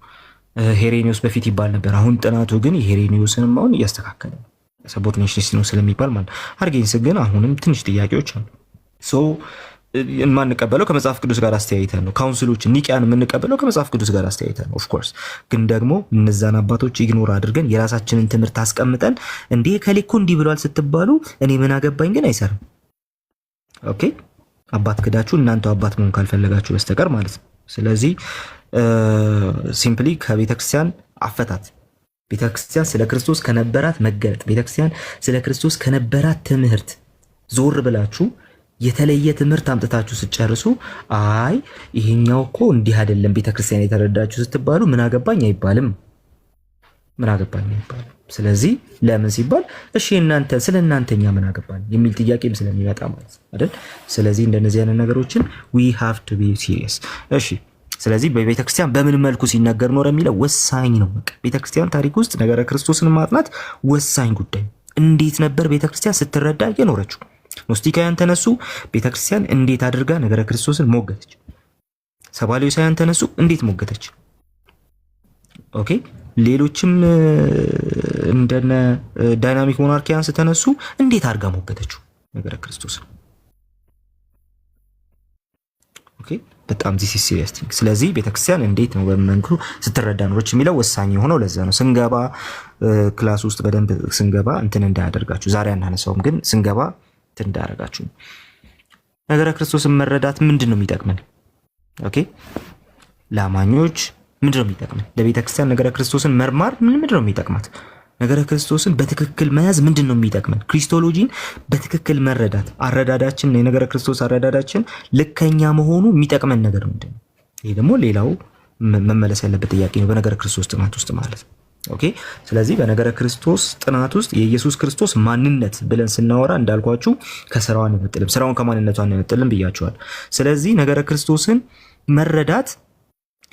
ሄሬኒዮስ በፊት ይባል ነበር። አሁን ጥናቱ ግን የሄሬኒዮስንም አሁን እያስተካከለ ነው፣ ሰቦርዲኔሽኒስት ነው ስለሚባል ማለት። አርጌንስ ግን አሁንም ትንሽ ጥያቄዎች አሉ። ሶ የማንቀበለው ከመጽሐፍ ቅዱስ ጋር አስተያይተን ነው። ካውንስሎችን ኒቂያን የምንቀበለው ከመጽሐፍ ቅዱስ ጋር አስተያይተን ነው። ኦፍኮርስ ግን ደግሞ እነዛን አባቶች ኢግኖር አድርገን የራሳችንን ትምህርት አስቀምጠን እንዲህ ከሊኩ እንዲህ ብሏል ስትባሉ እኔ ምን አገባኝ ግን አይሰራም። ኦኬ አባት ክዳችሁ እናንተው አባት መሆን ካልፈለጋችሁ በስተቀር ማለት ነው። ስለዚህ ሲምፕሊ ከቤተክርስቲያን አፈታት ቤተክርስቲያን ስለ ክርስቶስ ከነበራት መገለጥ ቤተክርስቲያን ስለ ክርስቶስ ከነበራት ትምህርት ዞር ብላችሁ የተለየ ትምህርት አምጥታችሁ ስጨርሱ አይ ይሄኛው እኮ እንዲህ አይደለም ቤተክርስቲያን የተረዳችሁ ስትባሉ ምን አገባኝ አይባልም። ምን አገባኝ አይባልም። ስለዚህ ለምን ሲባል እሺ እናንተ ስለ እናንተኛ ምን አገባኝ የሚል ጥያቄም ስለሚመጣ ማለት አይደል? ስለዚህ እንደነዚህ አይነት ነገሮችን we have to be serious። እሺ ስለዚህ በቤተክርስቲያን በምን መልኩ ሲነገር ኖር የሚለው ወሳኝ ነው። በቃ ቤተክርስቲያን ታሪክ ውስጥ ነገረ ክርስቶስን ማጥናት ወሳኝ ጉዳይ። እንዴት ነበር ቤተክርስቲያን ስትረዳ የኖረችው? ኖስቲካውያን ተነሱ፣ ቤተክርስቲያን እንዴት አድርጋ ነገረ ክርስቶስን ሞገተች? ሰባሌዎሳውያን ተነሱ፣ እንዴት ሞገተች? ኦኬ ሌሎችም እንደነ ዳይናሚክ ሞናርኪያንስ ተነሱ፣ እንዴት አድርጋ ሞገተችው ነገረ ክርስቶስን? ኦኬ በጣም ዚስ ኢዝ ሲሪየስ ቲንግ። ስለዚህ ቤተክርስቲያን እንዴት ነው በመንኩ ስትረዳ ኖሮች የሚለው ወሳኝ የሆነው ለዛ ነው። ስንገባ ክላስ ውስጥ በደንብ ስንገባ እንትን እንዳያደርጋችሁ፣ ዛሬ አናነሳውም ግን ስንገባ እንዳረጋችሁ ነገረ ክርስቶስን መረዳት ምንድን ነው የሚጠቅመን? ኦኬ ለአማኞች ምንድን ነው የሚጠቅመን? ለቤተ ክርስቲያን ነገረ ክርስቶስን መርማር ምንድን ነው የሚጠቅማት? ነገረ ክርስቶስን በትክክል መያዝ ምንድን ነው የሚጠቅመን? ክሪስቶሎጂን በትክክል መረዳት፣ አረዳዳችን የነገረ ክርስቶስ አረዳዳችን ልከኛ መሆኑ የሚጠቅመን ነገር ምንድን ነው? ይሄ ደግሞ ሌላው መመለስ ያለበት ጥያቄ ነው በነገረ ክርስቶስ ጥናት ውስጥ ማለት ነው። ኦኬ ስለዚህ በነገረ ክርስቶስ ጥናት ውስጥ የኢየሱስ ክርስቶስ ማንነት ብለን ስናወራ እንዳልኳችሁ ከስራው አንነጥልም፣ ስራውን ከማንነቱ አንነጥልም ብያችኋል። ስለዚህ ነገረ ክርስቶስን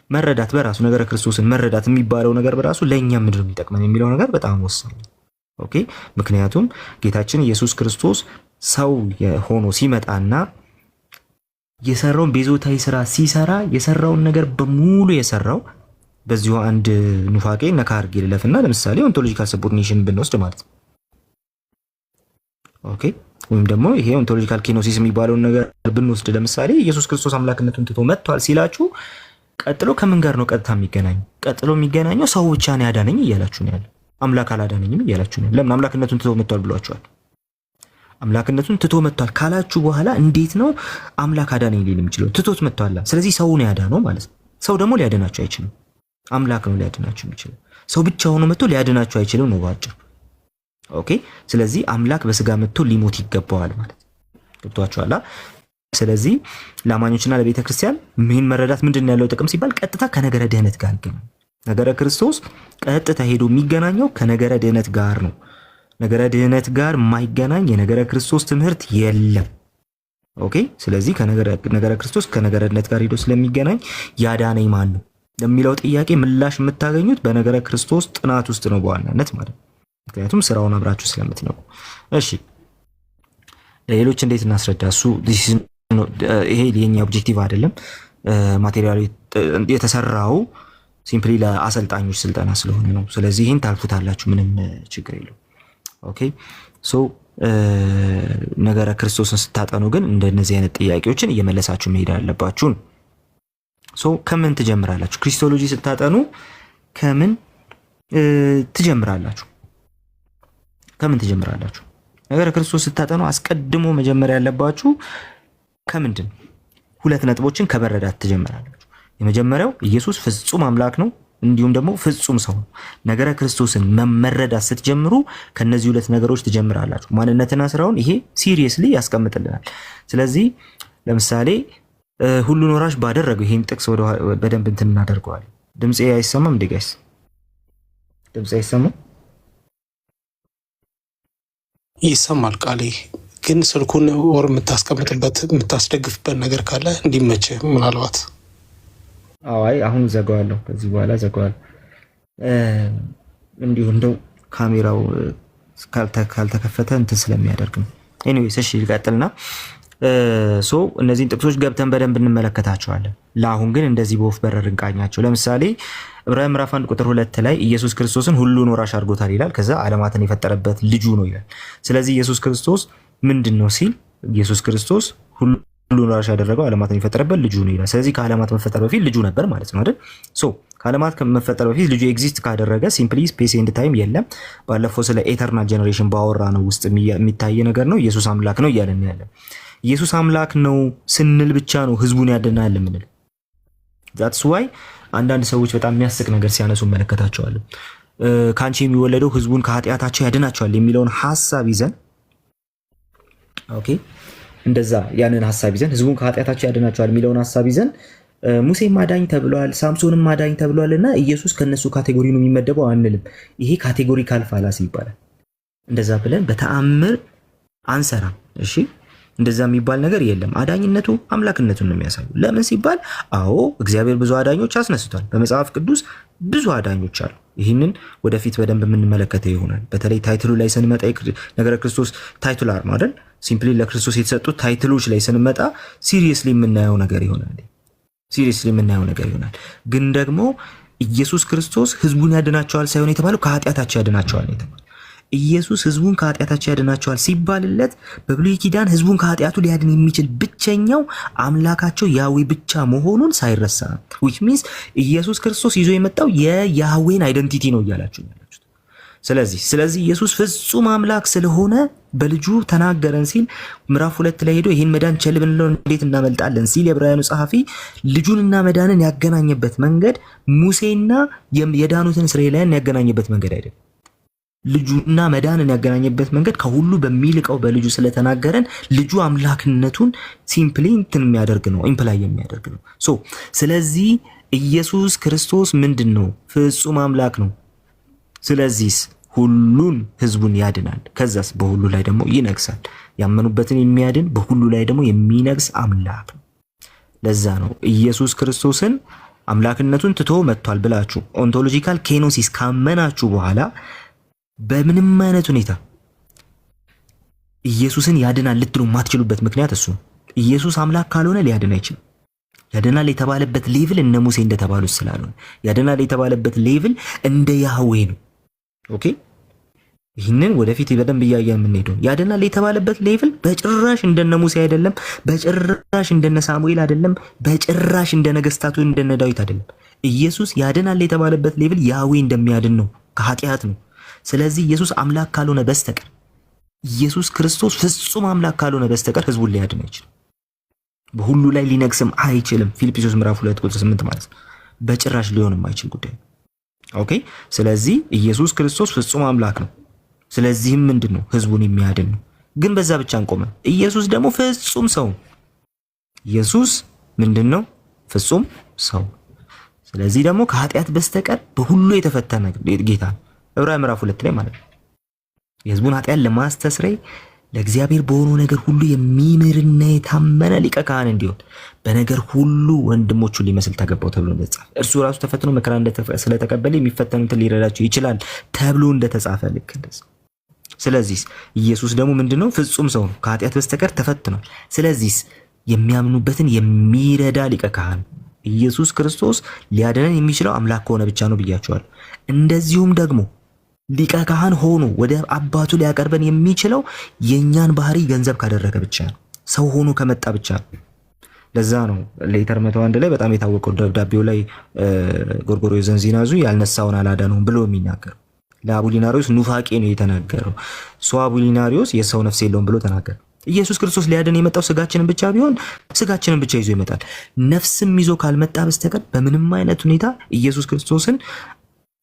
መረዳት በራሱ ነገረ ክርስቶስን መረዳት የሚባለው ነገር በራሱ ለኛ ምንድን ነው የሚጠቅመን የሚለው ነገር በጣም ወሳኝ። ኦኬ ምክንያቱም ጌታችን ኢየሱስ ክርስቶስ ሰው ሆኖ ሲመጣና የሰራውን ቤዞታዊ ስራ ሲሰራ የሰራውን ነገር በሙሉ የሰራው በዚሁ አንድ ኑፋቄ ነካርግ ይለፍና ለምሳሌ ኦንቶሎጂካል ሰቦርዲኔሽን ብንወስድ ማለት ነው። ኦኬ ወይም ደግሞ ይሄ ኦንቶሎጂካል ኬኖሲስ የሚባለውን ነገር ብንወስድ ለምሳሌ ኢየሱስ ክርስቶስ አምላክነቱን ትቶ መጥቷል ሲላችሁ ቀጥሎ ከምን ጋር ነው ቀጥታ የሚገናኘው? ቀጥሎ የሚገናኘው ሰው ብቻ ነው ያዳነኝ እያላችሁ ነው ያለው። አምላክ አላዳነኝም እያላችሁ ነው። ለምን? አምላክነቱን ትቶ መጥቷል ብሏችኋል። አምላክነቱን ትቶ መጥቷል ካላችሁ በኋላ እንዴት ነው አምላክ አዳነኝ ሊል የሚችለው? ትቶት መጥቷል። ስለዚህ ሰው ነው ያዳነው ማለት ነው። ሰው ደግሞ ሊያድናችሁ አይችልም። አምላክ ነው ሊያድናችሁ የሚችለው። ሰው ብቻ ሆኖ መጥቶ ሊያድናችሁ አይችልም ነው ባጭሩ። ኦኬ ስለዚህ አምላክ በስጋ መጥቶ ሊሞት ይገባዋል ማለት ገብቷችኋል። ስለዚህ ለአማኞችና ለቤተ ክርስቲያን ምን መረዳት ምንድን ያለው ጥቅም ሲባል ቀጥታ ከነገረ ድህነት ጋር ነው። ነገረ ክርስቶስ ቀጥታ ሄዶ የሚገናኘው ከነገረ ድህነት ጋር ነው። ነገረ ድህነት ጋር የማይገናኝ የነገረ ክርስቶስ ትምህርት የለም። ኦኬ ስለዚህ ከነገረ ክርስቶስ ከነገረ ድህነት ጋር ሄዶ ስለሚገናኝ ያዳነኝ ማን ነው? ለሚለው ጥያቄ ምላሽ የምታገኙት በነገረ ክርስቶስ ጥናት ውስጥ ነው በዋናነት ማለት ነው። ምክንያቱም ስራውን አብራችሁ ስለምትነቁ። እሺ ለሌሎች እንዴት እናስረዳ? እሱ ይሄ የኛ ኦብጀክቲቭ አይደለም። ማቴሪያሉ የተሰራው ሲምፕሊ ለአሰልጣኞች ስልጠና ስለሆነ ነው። ስለዚህ ይህን ታልፉታላችሁ፣ ምንም ችግር የለው። ኦኬ ሶ ነገረ ክርስቶስን ስታጠኑ ግን እንደነዚህ አይነት ጥያቄዎችን እየመለሳችሁ መሄድ አለባችሁ። ሶ ከምን ትጀምራላችሁ? ክሪስቶሎጂ ስታጠኑ ከምን ትጀምራላችሁ? ከምን ትጀምራላችሁ? ነገረ ክርስቶስ ስታጠኑ አስቀድሞ መጀመሪያ ያለባችሁ ከምንድን ሁለት ነጥቦችን ከመረዳት ትጀምራላችሁ። የመጀመሪያው ኢየሱስ ፍጹም አምላክ ነው፣ እንዲሁም ደግሞ ፍጹም ሰው ነው። ነገረ ክርስቶስን መረዳት ስትጀምሩ ከነዚህ ሁለት ነገሮች ትጀምራላችሁ። ማንነትና ስራውን ይሄ ሲሪየስሊ ያስቀምጥልናል። ስለዚህ ለምሳሌ ሁሉን ወራሽ ባደረገው ይሄን ጥቅስ በደንብ እንትን እናደርገዋለን። ድምጼ አይሰማም እንዴ ጋይስ? ድምጼ አይሰማም? ይሰማል። ቃሌ ግን ስልኩን ወር የምታስቀምጥበት የምታስደግፍበት ነገር ካለ እንዲመች ምናልባት። አይ አሁን ዘጋዋለሁ፣ ከዚህ በኋላ ዘጋዋለሁ። እንዲሁ እንደው ካሜራው ካልተከፈተ እንትን ስለሚያደርግ ነው። ኤኒዌይስ እሺ ልቀጥልና ሶ እነዚህን ጥቅሶች ገብተን በደንብ እንመለከታቸዋለን። ለአሁን ግን እንደዚህ በወፍ በረር እንቃኛቸው። ለምሳሌ ዕብራውያን ምዕራፍ 1 ቁጥር 2 ላይ ኢየሱስ ክርስቶስን ሁሉን ወራሽ አድርጎታል ይላል። ከዛ ዓለማትን የፈጠረበት ልጁ ነው ይላል። ስለዚህ ኢየሱስ ክርስቶስ ምንድን ነው ሲል ኢየሱስ ክርስቶስ ሁሉን ወራሽ ያደረገው ዓለማትን የፈጠረበት ልጁ ነው ይላል። ስለዚህ ከዓለማት መፈጠር በፊት ልጁ ነበር ማለት ነው አይደል? ሶ ከዓለማት ከመፈጠር በፊት ልጁ ኤግዚስት ካደረገ ሲምፕሊ ስፔስ ኤንድ ታይም የለም። ባለፈው ስለ ኤተርናል ጀነሬሽን ባወራ ነው ውስጥ የሚታይ ነገር ነው። ኢየሱስ አምላክ ነው እያለን ያለን። ኢየሱስ አምላክ ነው ስንል ብቻ ነው ህዝቡን ያድናል የምንል። ዛትስ ዋይ አንዳንድ ሰዎች በጣም የሚያስቅ ነገር ሲያነሱ መለከታቸዋለሁ። ካንቺ የሚወለደው ህዝቡን ከኃጢአታቸው ያድናቸዋል የሚለውን ሐሳብ ይዘን ኦኬ፣ እንደዛ ያንን ሐሳብ ይዘን ህዝቡን ከኃጢአታቸው ያድናቸዋል የሚለውን ሐሳብ ይዘን ሙሴም ማዳኝ ተብሏል፣ ሳምሶንም ማዳኝ ተብሏልና ኢየሱስ ከነሱ ካቴጎሪ ነው የሚመደበው አንልም። ይሄ ካቴጎሪካል ፋላሲ ይባላል። እንደዛ ብለን በተአምር አንሰራም። እሺ እንደዛ የሚባል ነገር የለም። አዳኝነቱ አምላክነቱን ነው የሚያሳዩ። ለምን ሲባል አዎ እግዚአብሔር ብዙ አዳኞች አስነስቷል። በመጽሐፍ ቅዱስ ብዙ አዳኞች አሉ። ይህንን ወደፊት በደንብ የምንመለከተው ይሆናል። በተለይ ታይትሉ ላይ ስንመጣ ነገረ ክርስቶስ ታይትላር ነው አይደል? ሲምፕሊ ለክርስቶስ የተሰጡት ታይትሎች ላይ ስንመጣ ሲሪየስሊ የምናየው ነገር ይሆናል። ግን ደግሞ ኢየሱስ ክርስቶስ ህዝቡን ያድናቸዋል ሳይሆን የተባለው ከኃጢአታቸው ያድናቸዋል የተባለው። ኢየሱስ ህዝቡን ከኃጢአታቸው ያድናቸዋል ሲባልለት በብሉይ ኪዳን ህዝቡን ከኃጢአቱ ሊያድን የሚችል ብቸኛው አምላካቸው ያህዌ ብቻ መሆኑን ሳይረሳ ነው። which means ኢየሱስ ክርስቶስ ይዞ የመጣው የያህዌን አይደንቲቲ ነው እያላችሁ ያላችሁት። ስለዚህ ኢየሱስ ፍጹም አምላክ ስለሆነ በልጁ ተናገረን ሲል ምዕራፍ 2 ላይ ሄዶ ይህን መዳን ቸል ብንለው እንዴት እናመልጣለን ሲል የዕብራውያኑ ጸሐፊ ልጁንና መዳንን ያገናኘበት መንገድ ሙሴና የዳኑትን እስራኤላውያን ያገናኘበት መንገድ አይደለም። ልጁና መዳንን ያገናኘበት መንገድ ከሁሉ በሚልቀው በልጁ ስለተናገረን ልጁ አምላክነቱን ሲምፕሊ እንትን የሚያደርግ ነው፣ ኢምፕላይ የሚያደርግ ነው። ስለዚህ ኢየሱስ ክርስቶስ ምንድን ነው? ፍጹም አምላክ ነው። ስለዚህ ሁሉን ህዝቡን ያድናል። ከዛስ በሁሉ ላይ ደግሞ ይነግሳል። ያመኑበትን የሚያድን በሁሉ ላይ ደግሞ የሚነግስ አምላክ ነው። ለዛ ነው ኢየሱስ ክርስቶስን አምላክነቱን ትቶ መጥቷል ብላችሁ ኦንቶሎጂካል ኬኖሲስ ካመናችሁ በኋላ በምንም አይነት ሁኔታ ኢየሱስን ያድናል ልትሉ የማትችሉበት ምክንያት እሱ ነው። ኢየሱስ አምላክ ካልሆነ ሊያድን አይችልም። ያድናል የተባለበት ሌቭል እነ ሙሴ እንደተባሉት ስላልሆነ ያድናል የተባለበት ሌቭል እንደ ያህዌ ነው። ኦኬ፣ ይህንን ወደፊት በደንብ እያየን የምንሄደው ያድናል የተባለበት ሌቭል በጭራሽ እንደነ ሙሴ አይደለም፣ በጭራሽ እንደነ ሳሙኤል አይደለም፣ በጭራሽ እንደ ነገስታቱ እንደነ ዳዊት አይደለም። ኢየሱስ ያድናል የተባለበት ሌቭል ያህዌ እንደሚያድን ነው፣ ከኃጢአት ነው። ስለዚህ ኢየሱስ አምላክ ካልሆነ በስተቀር ኢየሱስ ክርስቶስ ፍጹም አምላክ ካልሆነ በስተቀር ህዝቡን ሊያድን አይችልም። በሁሉ ላይ ሊነግስም አይችልም። ፊልጵስዩስ ምዕራፍ 2 ቁጥር 8 ማለት ነው። በጭራሽ ሊሆንም አይችል ጉዳይ። ኦኬ፣ ስለዚህ ኢየሱስ ክርስቶስ ፍጹም አምላክ ነው። ስለዚህም ምንድነው ህዝቡን የሚያድን ነው። ግን በዛ ብቻ አንቆምም። ኢየሱስ ደግሞ ፍጹም ሰው። ኢየሱስ ምንድነው? ፍጹም ሰው። ስለዚህ ደግሞ ከኃጢአት በስተቀር በሁሉ የተፈተነ ጌታ ዕብራውያን ምዕራፍ 2 ላይ ማለት ነው። የህዝቡን ኃጢአት ለማስተስረይ ለእግዚአብሔር በሆነው ነገር ሁሉ የሚምርና የታመነ ሊቀ ካህን እንዲሆን በነገር ሁሉ ወንድሞቹን ሊመስል ተገባው ተብሎ እንደተጻፈ እርሱ ራሱ ተፈትኖ መከራ ስለተቀበለ የሚፈተኑትን ሊረዳቸው ይችላል ተብሎ እንደተጻፈ ልክ እንደዛ። ስለዚህ ኢየሱስ ደግሞ ምንድነው? ፍጹም ሰው ነው፣ ከኃጢአት በስተቀር ተፈትኗል። ስለዚህ የሚያምኑበትን የሚረዳ ሊቀ ካህን ኢየሱስ ክርስቶስ ሊያድነን የሚችለው አምላክ ከሆነ ብቻ ነው ብያቸዋለሁ። እንደዚሁም ደግሞ ሊቀ ካህን ሆኖ ወደ አባቱ ሊያቀርበን የሚችለው የኛን ባህሪ ገንዘብ ካደረገ ብቻ ነው፣ ሰው ሆኖ ከመጣ ብቻ ነው። ለዛ ነው ሌተር 101 ላይ በጣም የታወቀው ደብዳቤው ላይ ጎርጎርዮስ ዘንዚናዙ ያልነሳውን አላዳነውም ብሎ የሚናገረው ለአቡሊናሪዮስ ኑፋቄ ነው የተናገረው። አቡሊናሪዮስ የሰው ነፍስ የለውም ብሎ ተናገረ። ኢየሱስ ክርስቶስ ሊያድን የመጣው ስጋችንን ብቻ ቢሆን ስጋችንን ብቻ ይዞ ይመጣል። ነፍስም ይዞ ካልመጣ በስተቀር በምንም አይነት ሁኔታ ኢየሱስ ክርስቶስን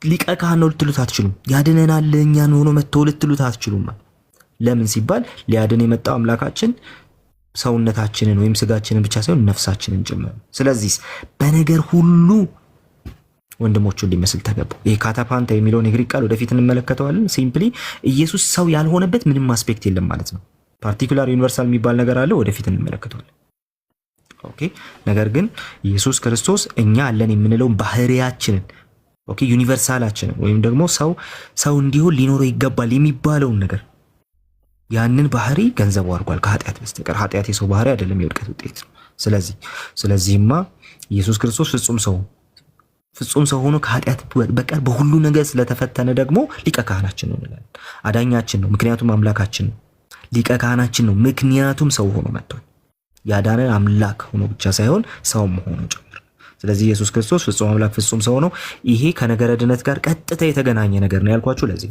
ሊቀ ካህን ነው ልትሉት አትችሉም። ያድነናል እኛን ሆኖ መጥቶ ልትሉት አትችሉም። ለምን ሲባል ሊያድን የመጣው አምላካችን ሰውነታችንን ወይም ስጋችንን ብቻ ሳይሆን ነፍሳችንን ጭምር። ስለዚህ በነገር ሁሉ ወንድሞቹን ሊመስል ተገባው። ይሄ ካታፓንታ የሚለውን የግሪክ ቃል ወደፊት እንመለከተዋለን። ሲምፕሊ ኢየሱስ ሰው ያልሆነበት ምንም አስፔክት የለም ማለት ነው። ፓርቲኩላር ዩኒቨርሳል የሚባል ነገር አለ፣ ወደፊት እንመለከተዋለን። ኦኬ። ነገር ግን ኢየሱስ ክርስቶስ እኛ አለን የምንለውን ባህሪያችንን ኦኬ ዩኒቨርሳላችንን ወይም ደግሞ ሰው እንዲሆን ሊኖረው ይገባል የሚባለውን ነገር ያንን ባህሪ ገንዘቡ አድርጓል ከኃጢአት በስተቀር። ኃጢአት የሰው ባህሪ አይደለም፣ የውድቀት ውጤት ነው። ስለዚህማ ኢየሱስ ክርስቶስ ፍጹም ሰው ሆኖ ከኃጢአት በቀር በሁሉ ነገር ስለተፈተነ ደግሞ ሊቀ ካህናችን ነው እንላለን። አዳኛችን ነው፣ ምክንያቱም አምላካችን ነው። ሊቀ ካህናችን ነው፣ ምክንያቱም ሰው ሆኖ መጥቷል። ያዳነን አምላክ ሆኖ ብቻ ሳይሆን ሰው ሆኖ ጭምር። ስለዚህ ኢየሱስ ክርስቶስ ፍጹም አምላክ ፍጹም ሰው ነው። ይሄ ከነገረ ድነት ጋር ቀጥታ የተገናኘ ነገር ነው ያልኳችሁ። ለዚህ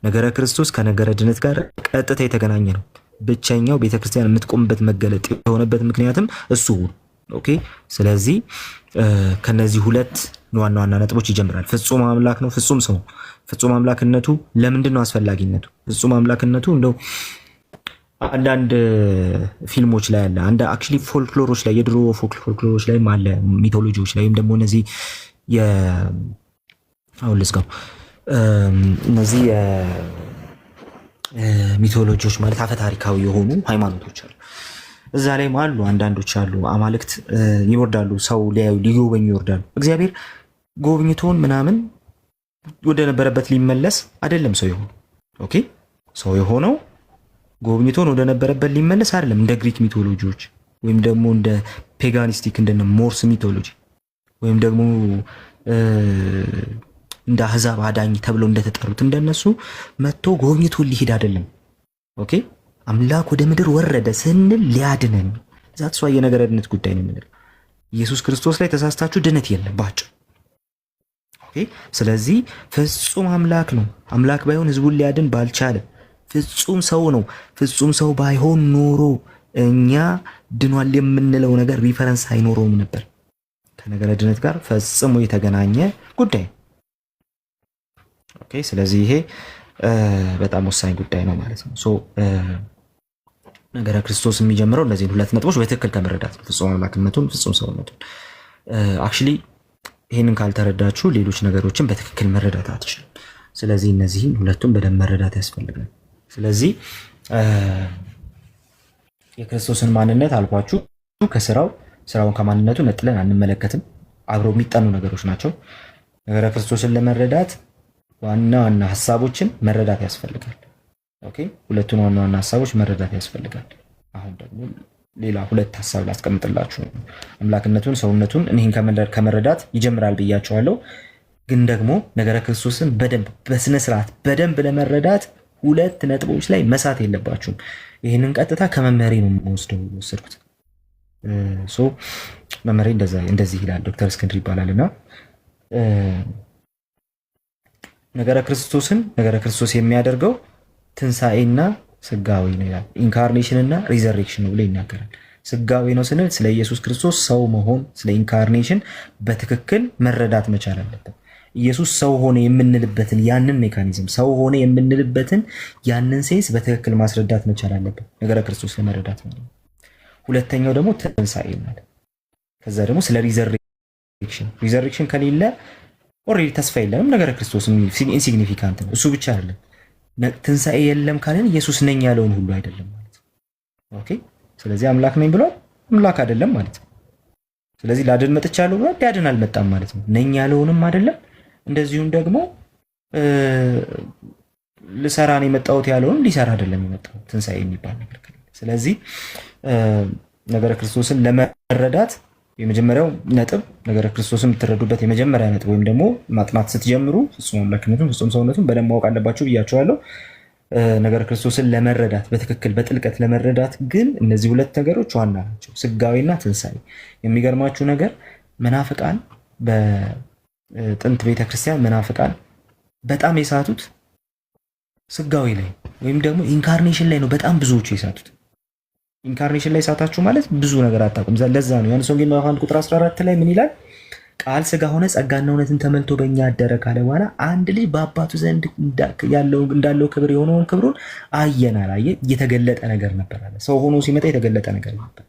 ነገረ ክርስቶስ ከነገረ ድነት ጋር ቀጥታ የተገናኘ ነው። ብቸኛው ቤተክርስቲያን የምትቆምበት መገለጥ የሆነበት ምክንያትም እሱ። ኦኬ። ስለዚህ ከነዚህ ሁለት ዋና ዋና ነጥቦች ይጀምራል። ፍጹም አምላክ ነው፣ ፍጹም ሰው። ፍጹም አምላክነቱ ለምንድን ነው አስፈላጊነቱ? ፍጹም አምላክነቱ እንደው አንዳንድ ፊልሞች ላይ አለ፣ አንድ አክቹሊ ፎልክሎሮች ላይ የድሮ ፎልክሎሮች ላይ አለ፣ ሚቶሎጂዎች ላይ ወይም ደግሞ እነዚህ አሁን ልስጋው እነዚህ ሚቶሎጂዎች ማለት አፈ ታሪካዊ የሆኑ ሃይማኖቶች አሉ። እዛ ላይም አሉ አንዳንዶች አሉ አማልክት ይወርዳሉ፣ ሰው ሊያዩ ሊጎበኙ ይወርዳሉ። እግዚአብሔር ጎብኝቶን ምናምን ወደ ነበረበት ሊመለስ አይደለም ሰው የሆነው። ኦኬ። ሰው የሆነው ጎብኝቶን ወደ ነበረበት ሊመለስ አይደለም። እንደ ግሪክ ሚቶሎጂዎች ወይም ደግሞ እንደ ፔጋኒስቲክ እንደ ሞርስ ሚቶሎጂ ወይም ደግሞ እንደ አህዛብ አዳኝ ተብለው እንደተጠሩት እንደነሱ መጥቶ ጎብኝቶ ሊሄድ አይደለም። ኦኬ። አምላክ ወደ ምድር ወረደ ስንል ሊያድነን ዛትሷ የነገረ ድነት ጉዳይ ነው የምንለው። ኢየሱስ ክርስቶስ ላይ ተሳስታችሁ ድነት የለም ባጭ። ኦኬ። ስለዚህ ፍጹም አምላክ ነው። አምላክ ባይሆን ህዝቡን ሊያድን ባልቻለ ፍጹም ሰው ነው። ፍጹም ሰው ባይሆን ኖሮ እኛ ድኗል የምንለው ነገር ሪፈረንስ አይኖረውም ነበር። ከነገረ ድነት ጋር ፈጽሞ የተገናኘ ጉዳይ። ኦኬ። ስለዚህ ይሄ በጣም ወሳኝ ጉዳይ ነው ማለት ነው። ነገረ ክርስቶስ የሚጀምረው እነዚህን ሁለት ነጥቦች በትክክል ከመረዳት ነው። ፍጹም አምላክነቱን፣ ፍጹም ሰውነቱን። አክቹሊ ይህንን ካልተረዳችሁ ሌሎች ነገሮችን በትክክል መረዳት አትችሉም። ስለዚህ እነዚህን ሁለቱም በደንብ መረዳት ያስፈልጋል። ስለዚህ የክርስቶስን ማንነት አልኳችሁ ስራውን ከማንነቱ ነጥለን አንመለከትም። አብረው የሚጠኑ ነገሮች ናቸው። ነገረ ክርስቶስን ለመረዳት ዋና ዋና ሀሳቦችን መረዳት ያስፈልጋል። ኦኬ። ሁለቱን ዋና ዋና ሀሳቦች መረዳት ያስፈልጋል። አሁን ደግሞ ሌላ ሁለት ሀሳብ ላስቀምጥላችሁ። አምላክነቱን፣ ሰውነቱን እኒህን ከመረዳት ይጀምራል ብያቸዋለሁ። ግን ደግሞ ነገረ ክርስቶስን በደንብ በስነ ስርዓት በደንብ ለመረዳት ሁለት ነጥቦች ላይ መሳት የለባችሁም። ይህንን ቀጥታ ከመመሪ ነው ወሰድኩት። መመሪ እንደዚህ ይላል፣ ዶክተር እስክንድር ይባላልና ነገረ ክርስቶስ የሚያደርገው ትንሣኤና ስጋዊ ነው ይላል። ኢንካርኔሽን እና ሪዘሬክሽን ነው ብሎ ይናገራል። ስጋዊ ነው ስንል ስለ ኢየሱስ ክርስቶስ ሰው መሆን፣ ስለ ኢንካርኔሽን በትክክል መረዳት መቻል አለበት። ኢየሱስ ሰው ሆነ የምንልበትን ያንን ሜካኒዝም ሰው ሆነ የምንልበትን ያንን ሴንስ በትክክል ማስረዳት መቻል አለበት ነገረ ክርስቶስ ለመረዳት ማለት ነው። ሁለተኛው ደግሞ ትንሣኤ ማለት፣ ከዛ ደግሞ ስለ ሪዘሬክሽን ከሌለ ኦልሬዲ ተስፋ የለንም። ነገረ ክርስቶስ ኢንሲግኒፊካንት ነው። እሱ ብቻ አይደለም ትንሣኤ የለም ካለን ኢየሱስ ነኝ ያለውን ሁሉ አይደለም ማለት ነው። ኦኬ። ስለዚህ አምላክ ነኝ ብሏል፣ አምላክ አይደለም ማለት ነው። ስለዚህ ላድን መጥቻለሁ ብሏል፣ ሊያድን አልመጣም ማለት ነው። ነኝ ያለውንም አይደለም፣ እንደዚሁም ደግሞ ልሰራ ነው የመጣሁት ያለውን ሊሰራ አይደለም የመጣው ትንሣኤ የሚባል ነገር ከሌለ። ስለዚህ ነገረ ክርስቶስን ለመረዳት የመጀመሪያው ነጥብ ነገረ ክርስቶስን የምትረዱበት የመጀመሪያ ነጥብ ወይም ደግሞ ማጥናት ስትጀምሩ ፍጹም አምላክነቱን ፍጹም ሰውነቱን በደንብ ማወቅ አለባችሁ ብያቸዋለሁ። ነገረ ክርስቶስን ለመረዳት በትክክል በጥልቀት ለመረዳት ግን እነዚህ ሁለት ነገሮች ዋና ናቸው፣ ስጋዌና ትንሣኤ። የሚገርማችሁ ነገር መናፍቃን በጥንት ቤተክርስቲያን መናፍቃን በጣም የሳቱት ስጋዌ ላይ ወይም ደግሞ ኢንካርኔሽን ላይ ነው። በጣም ብዙዎቹ የሳቱት ኢንካርኔሽን ላይ ሳታችሁ ማለት ብዙ ነገር አታውቁም። ለዛ ነው ዮሐንስ ወንጌል ምዕራፍ 1 ቁጥር 14 ላይ ምን ይላል? ቃል ስጋ ሆነ ጸጋና እውነትን ተመልቶ በእኛ አደረ ካለ በኋላ አንድ ልጅ በአባቱ ዘንድ እንዳለው ክብር የሆነውን ክብሩን አየናል። አየ የተገለጠ ነገር ነበር አለ። ሰው ሆኖ ሲመጣ የተገለጠ ነገር ነበር።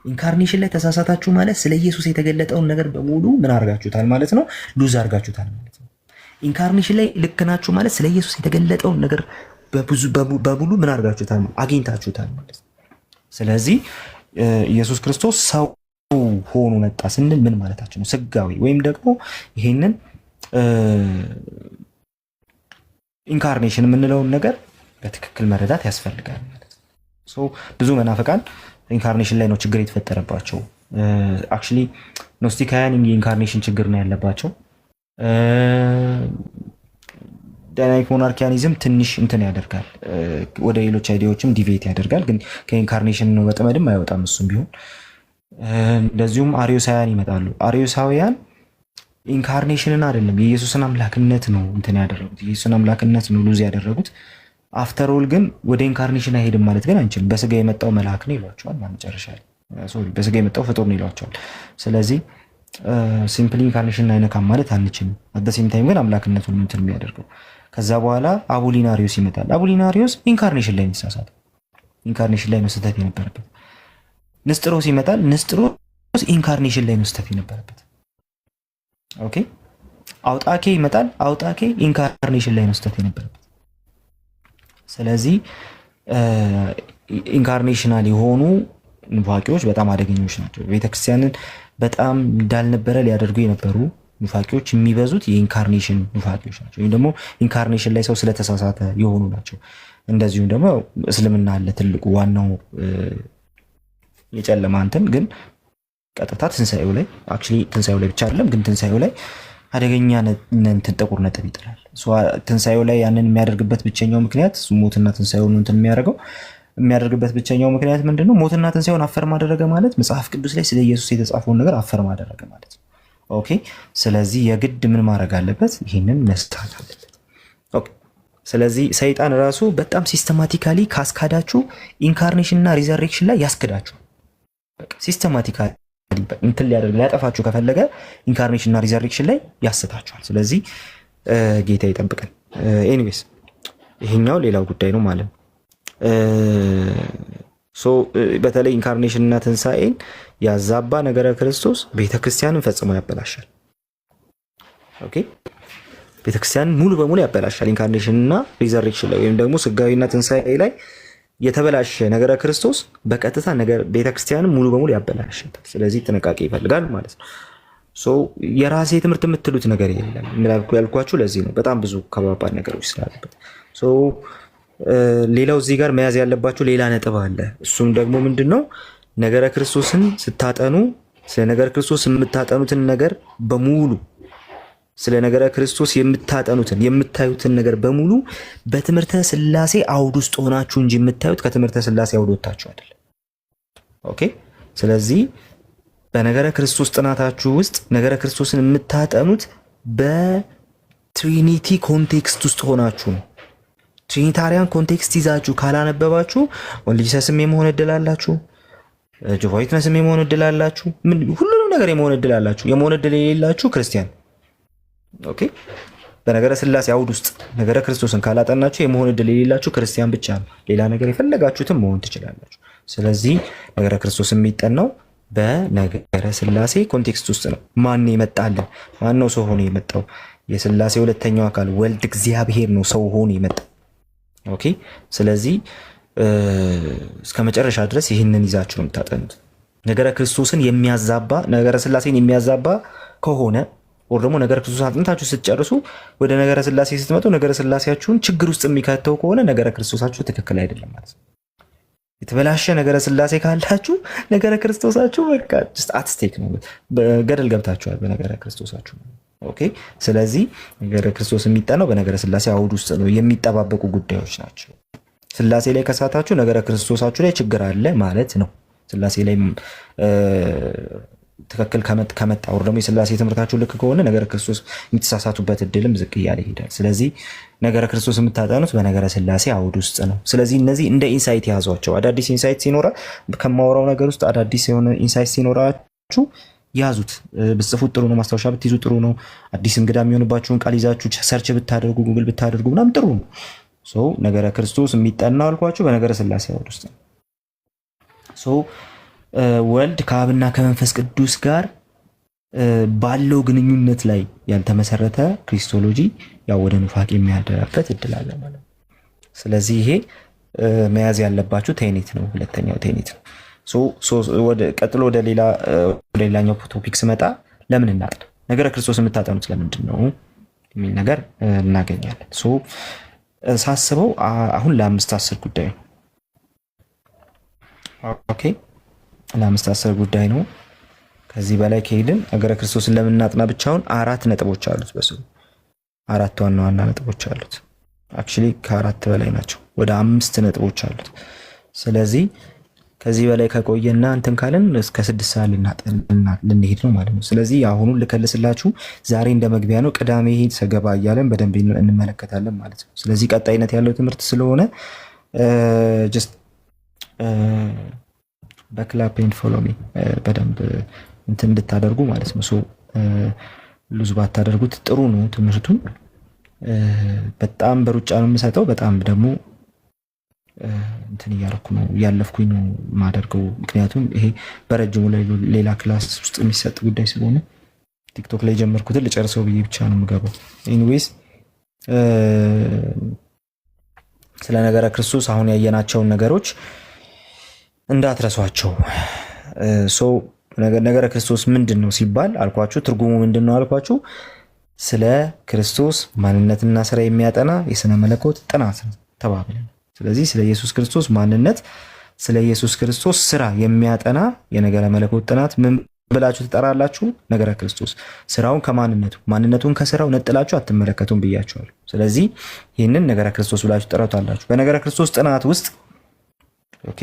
ኢንካርኔሽን ላይ ተሳሳታችሁ ማለት ስለ ኢየሱስ የተገለጠውን ነገር በሙሉ ምን አድርጋችሁታል ማለት ነው? ሉዝ አድርጋችሁታል ማለት ነው። ኢንካርኔሽን ላይ ልክ ናችሁ ማለት ስለ ኢየሱስ የተገለጠውን ነገር በሙሉ ምን አድርጋችሁታል? አግኝታችሁታል ማለት ነው። ስለዚህ ኢየሱስ ክርስቶስ ሰው ሆኖ መጣ ስንል ምን ማለታችን ነው? ስጋዊ ወይም ደግሞ ይሄንን ኢንካርኔሽን የምንለውን ነገር በትክክል መረዳት ያስፈልጋል ማለት ነው። ብዙ መናፍቃን ኢንካርኔሽን ላይ ነው ችግር የተፈጠረባቸው። አክቹዋሊ ኖስቲካውያን የኢንካርኔሽን ችግር ነው ያለባቸው። ዳይናሚክ ሞናርኪያኒዝም ትንሽ እንትን ያደርጋል፣ ወደ ሌሎች አይዲያዎችም ዲቬት ያደርጋል። ግን ከኢንካርኔሽን ነው በጥመድም አይወጣም እሱም ቢሆን። እንደዚሁም አሪዮሳውያን ይመጣሉ። አሪዮሳውያን ኢንካርኔሽንን አይደለም የኢየሱስን አምላክነት ነው እንትን ያደረጉት፣ የኢየሱስን አምላክነት ነው ሉዝ ያደረጉት። አፍተር ኦል ግን ወደ ኢንካርኔሽን አይሄድም ማለት ግን አንችልም። በስጋ የመጣው መልአክ ነው ይሏቸዋል። መጨረሻ ላይ በስጋ የመጣው ፍጡር ነው ይሏቸዋል። ስለዚህ ሲምፕሊ ኢንካርኔሽን አይነካም ማለት አንችልም። አደሴም ታይም ግን አምላክነቱን እንትን የሚያደርገው። ከዛ በኋላ አቡሊናሪዮስ ይመጣል። አቡሊናሪዮስ ኢንካርኔሽን ላይ ይሳሳል። ኢንካርኔሽን ላይ ነው ስህተት የነበረበት። ንስጥሮስ ይመጣል። ንስጥሮስ ኢንካርኔሽን ላይ ነው ስህተት የነበረበት። ኦኬ። አውጣኬ ይመጣል። አውጣኬ ኢንካርኔሽን ላይ ነው ስህተት የነበረበት። ስለዚህ ኢንካርኔሽናል የሆኑ ኑፋቂዎች በጣም አደገኞች ናቸው። ቤተክርስቲያንን በጣም እንዳልነበረ ሊያደርጉ የነበሩ ኑፋቂዎች የሚበዙት የኢንካርኔሽን ኑፋቂዎች ናቸው፣ ወይም ደግሞ ኢንካርኔሽን ላይ ሰው ስለተሳሳተ የሆኑ ናቸው። እንደዚሁም ደግሞ እስልምና አለ ትልቁ ዋናው የጨለማ እንትን ግን ቀጥታ ትንሣኤው ላይ አክቹዋሊ ትንሣኤው ላይ ብቻ አይደለም ግን ትንሣኤው ላይ አደገኛ እንትን ጥቁር ነጥብ ይጥላል። ትንሣኤው ላይ ያንን የሚያደርግበት ብቸኛው ምክንያት ሞትና ትንሣኤውን እንትን የሚያደርግበት ብቸኛው ምክንያት ምንድነው? ሞትና ትንሣኤውን አፈርም አደረገ ማለት መጽሐፍ ቅዱስ ላይ ስለ ኢየሱስ የተጻፈውን ነገር አፈርም አደረገ ማለት ነው። ኦኬ። ስለዚህ የግድ ምን ማድረግ አለበት? ይህንን መስታት አለበት። ኦኬ። ስለዚህ ሰይጣን ራሱ በጣም ሲስተማቲካሊ ካስካዳችሁ ኢንካርኔሽን እና ሪዘሬክሽን ላይ ያስክዳችሁ። በቃ ሲስተማቲካሊ እንትን ሊያጠፋችሁ ከፈለገ ኢንካርኔሽን እና ሪዘሬክሽን ላይ ያስታችኋል። ስለዚህ ጌታ ይጠብቀን። ኤኒዌይስ ይሄኛው ሌላው ጉዳይ ነው ማለት ነው። በተለይ ኢንካርኔሽን እና ትንሣኤን ያዛባ ነገረ ክርስቶስ ቤተክርስቲያንን ፈጽሞ ያበላሻል። ኦኬ። ቤተክርስቲያንን ሙሉ በሙሉ ያበላሻል። ኢንካርኔሽን እና ሪዘሬክሽን ላይ ወይም ደግሞ ስጋዊና ትንሣኤ ላይ የተበላሸ ነገረ ክርስቶስ በቀጥታ ቤተክርስቲያንን ሙሉ በሙሉ ያበላሻታል። ስለዚህ ጥንቃቄ ይፈልጋል ማለት ነው። የራሴ ትምህርት የምትሉት ነገር የለም ያልኳችሁ ለዚህ ነው። በጣም ብዙ ከባባድ ነገሮች ስላለበት። ሌላው እዚህ ጋር መያዝ ያለባችሁ ሌላ ነጥብ አለ። እሱም ደግሞ ምንድነው? ነገረ ክርስቶስን ስታጠኑ ስለ ነገረ ክርስቶስ የምታጠኑትን ነገር በሙሉ ስለ ነገረ ክርስቶስ የምታዩትን ነገር በሙሉ በትምህርተ ሥላሴ አውድ ውስጥ ሆናችሁ እንጂ የምታዩት ከትምህርተ ሥላሴ አውድ ወጣችሁ አይደለም። ኦኬ። ስለዚህ በነገረ ክርስቶስ ጥናታችሁ ውስጥ ነገረ ክርስቶስን የምታጠኑት በትሪኒቲ ኮንቴክስት ውስጥ ሆናችሁ ነው። ትሪኒታሪያን ኮንቴክስት ይዛችሁ ካላነበባችሁ ወንልጅሰስም የመሆን እድል አላችሁ፣ ጆቫ ዊትነስም የመሆን እድል አላችሁ፣ ሁሉንም ነገር የመሆን እድል አላችሁ። የመሆን እድል የሌላችሁ ክርስቲያን። ኦኬ። በነገረ ሥላሴ አውድ ውስጥ ነገረ ክርስቶስን ካላጠናችሁ የመሆን እድል የሌላችሁ ክርስቲያን ብቻ ነው። ሌላ ነገር የፈለጋችሁትም መሆን ትችላላችሁ። ስለዚህ ነገረ ክርስቶስ የሚጠናው በነገረ ሥላሴ ኮንቴክስት ውስጥ ነው። ማን የመጣልን? ማን ነው ሰው ሆኖ የመጣው? የሥላሴ ሁለተኛው አካል ወልድ እግዚአብሔር ነው ሰው ሆኖ የመጣው። ኦኬ። ስለዚህ እስከ መጨረሻ ድረስ ይህንን ይዛችሁ ነው የምታጠኑት። ነገረ ክርስቶስን የሚያዛባ ነገረ ስላሴን የሚያዛባ ከሆነ ወር ደግሞ ነገረ ክርስቶስ አጥንታችሁ ስትጨርሱ ወደ ነገረ ስላሴ ስትመጡ ነገረ ስላሴያችሁን ችግር ውስጥ የሚከተው ከሆነ ነገረ ክርስቶሳችሁ ትክክል አይደለም ማለት ነው። የተበላሸ ነገረ ስላሴ ካላችሁ ነገረ ክርስቶሳችሁ በቃ አትስቴክ ነው፣ ገደል ገብታችኋል በነገረ ክርስቶሳችሁ። ኦኬ። ስለዚህ ነገረ ክርስቶስ የሚጠናው በነገረ ስላሴ አውድ ውስጥ ነው፣ የሚጠባበቁ ጉዳዮች ናቸው። ስላሴ ላይ ከሳታችሁ ነገረ ክርስቶሳችሁ ላይ ችግር አለ ማለት ነው። ስላሴ ላይ ትክክል ከመጣ ወር ደግሞ የስላሴ ትምህርታችሁ ልክ ከሆነ ነገረ ክርስቶስ የምትሳሳቱበት እድልም ዝቅ እያለ ይሄዳል። ስለዚህ ነገረ ክርስቶስ የምታጠኑት በነገረ ስላሴ አውድ ውስጥ ነው። ስለዚህ እነዚህ እንደ ኢንሳይት ያዟቸው። አዳዲስ ኢንሳይት ሲኖራ ከማወራው ነገር ውስጥ አዳዲስ የሆነ ኢንሳይት ሲኖራችሁ ያዙት። ብጽፉት ጥሩ ነው። ማስታወሻ ብትይዙ ጥሩ ነው። አዲስ እንግዳ የሚሆንባችሁን ቃል ይዛችሁ ሰርች ብታደርጉ ጉግል ብታደርጉ ምናምን ጥሩ ነው። ነገረ ክርስቶስ የሚጠናው አልኳችሁ በነገረ ስላሴ አውድ ውስጥ ነው። ወልድ ከአብና ከመንፈስ ቅዱስ ጋር ባለው ግንኙነት ላይ ያልተመሰረተ ክሪስቶሎጂ ያው ወደ ኑፋቄ የሚያደራበት እድል አለ ማለት ነው። ስለዚህ ይሄ መያዝ ያለባችሁ ቴኔት ነው። ሁለተኛው ቴኔት ነው። ቀጥሎ ወደ ሌላኛው ቶፒክ ስመጣ ለምን እናጥና ነገረ ክርስቶስ የምታጠኑት ለምንድን ነው የሚል ነገር እናገኛለን። ሳስበው አሁን ለ5-10 ጉዳይ ነው። ኦኬ ለ5-10 ጉዳይ ነው። ከዚህ በላይ ከሄድን ነገረ ክርስቶስን ለምናጥና ብቻውን 4 ነጥቦች አሉት። በስሩ 4 ዋና ዋና ነጥቦች አሉት። አክቹሊ ከ4 በላይ ናቸው። ወደ 5 ነጥቦች አሉት። ስለዚህ ከዚህ በላይ ከቆየና እንትን ካለን እስከ 6 ሰዓት ልንሄድ ነው ማለት ነው። ስለዚህ አሁኑን ልከልስላችሁ ዛሬ እንደ መግቢያ ነው። ቅዳሜ ሄድ ሰገባ እያለን በደንብ እንመለከታለን ማለት ነው። ስለዚህ ቀጣይነት ያለው ትምህርት ስለሆነ ጀስት በክላፕ ኤንድ ፎሎ ሚ በደንብ እንትን እንድታደርጉ ማለት ነው። ሉዝ ባታደርጉት ጥሩ ነው። ትምህርቱን በጣም በሩጫ ነው የምሰጠው። በጣም ደግሞ እንትን እያለፍኩኝ ነው ማደርገው። ምክንያቱም ይሄ በረጅሙ ላይ ሌላ ክላስ ውስጥ የሚሰጥ ጉዳይ ስለሆነ ቲክቶክ ላይ ጀመርኩትን ልጨርሰው ብዬ ብቻ ነው የምገባው። ኤኒዌይስ ስለ ነገረ ክርስቶስ አሁን ያየናቸውን ነገሮች እንዳትረሷቸው። ነገረ ክርስቶስ ምንድን ነው ሲባል አልኳችሁ፣ ትርጉሙ ምንድን ነው አልኳችሁ። ስለ ክርስቶስ ማንነትና ስራ የሚያጠና የስነ መለኮት ጥናት ነው ተባብለን። ስለዚህ ስለ ኢየሱስ ክርስቶስ ማንነት፣ ስለ ኢየሱስ ክርስቶስ ስራ የሚያጠና የነገረ መለኮት ጥናት ምን ብላችሁ ትጠራላችሁ? ነገረ ክርስቶስ። ስራውን ከማንነቱ ማንነቱን ከስራው ነጥላችሁ አትመለከቱም ብያችኋለሁ። ስለዚህ ይህንን ነገረ ክርስቶስ ብላችሁ ትጠራታላችሁ። በነገረ ክርስቶስ ጥናት ውስጥ ኦኬ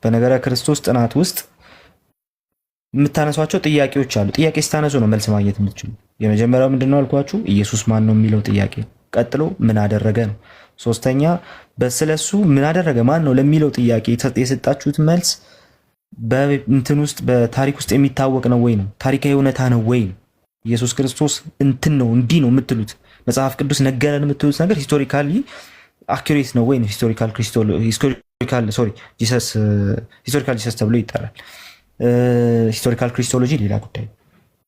በነገረ ክርስቶስ ጥናት ውስጥ የምታነሷቸው ጥያቄዎች አሉ። ጥያቄ ስታነሱ ነው መልስ ማግኘት የምትችሉ። የመጀመሪያው ምንድነው አልኳችሁ? ኢየሱስ ማን ነው የሚለው ጥያቄ። ቀጥሎ ምን አደረገ ነው። ሶስተኛ በስለሱ ምን አደረገ ማን ነው ለሚለው ጥያቄ የሰጣችሁት መልስ በእንትን ውስጥ በታሪክ ውስጥ የሚታወቅ ነው ወይ ነው? ታሪካዊ እውነታ ነው ወይ ነው? ኢየሱስ ክርስቶስ እንትን ነው እንዲህ ነው የምትሉት መጽሐፍ ቅዱስ ነገረን የምትሉት ነገር ሂስቶሪካሊ አኩሬት ነው ወይ ነው? ሂስቶሪካል ጂሰስ ተብሎ ይጠራል። ሂስቶሪካል ክሪስቶሎጂ ሌላ ጉዳይ።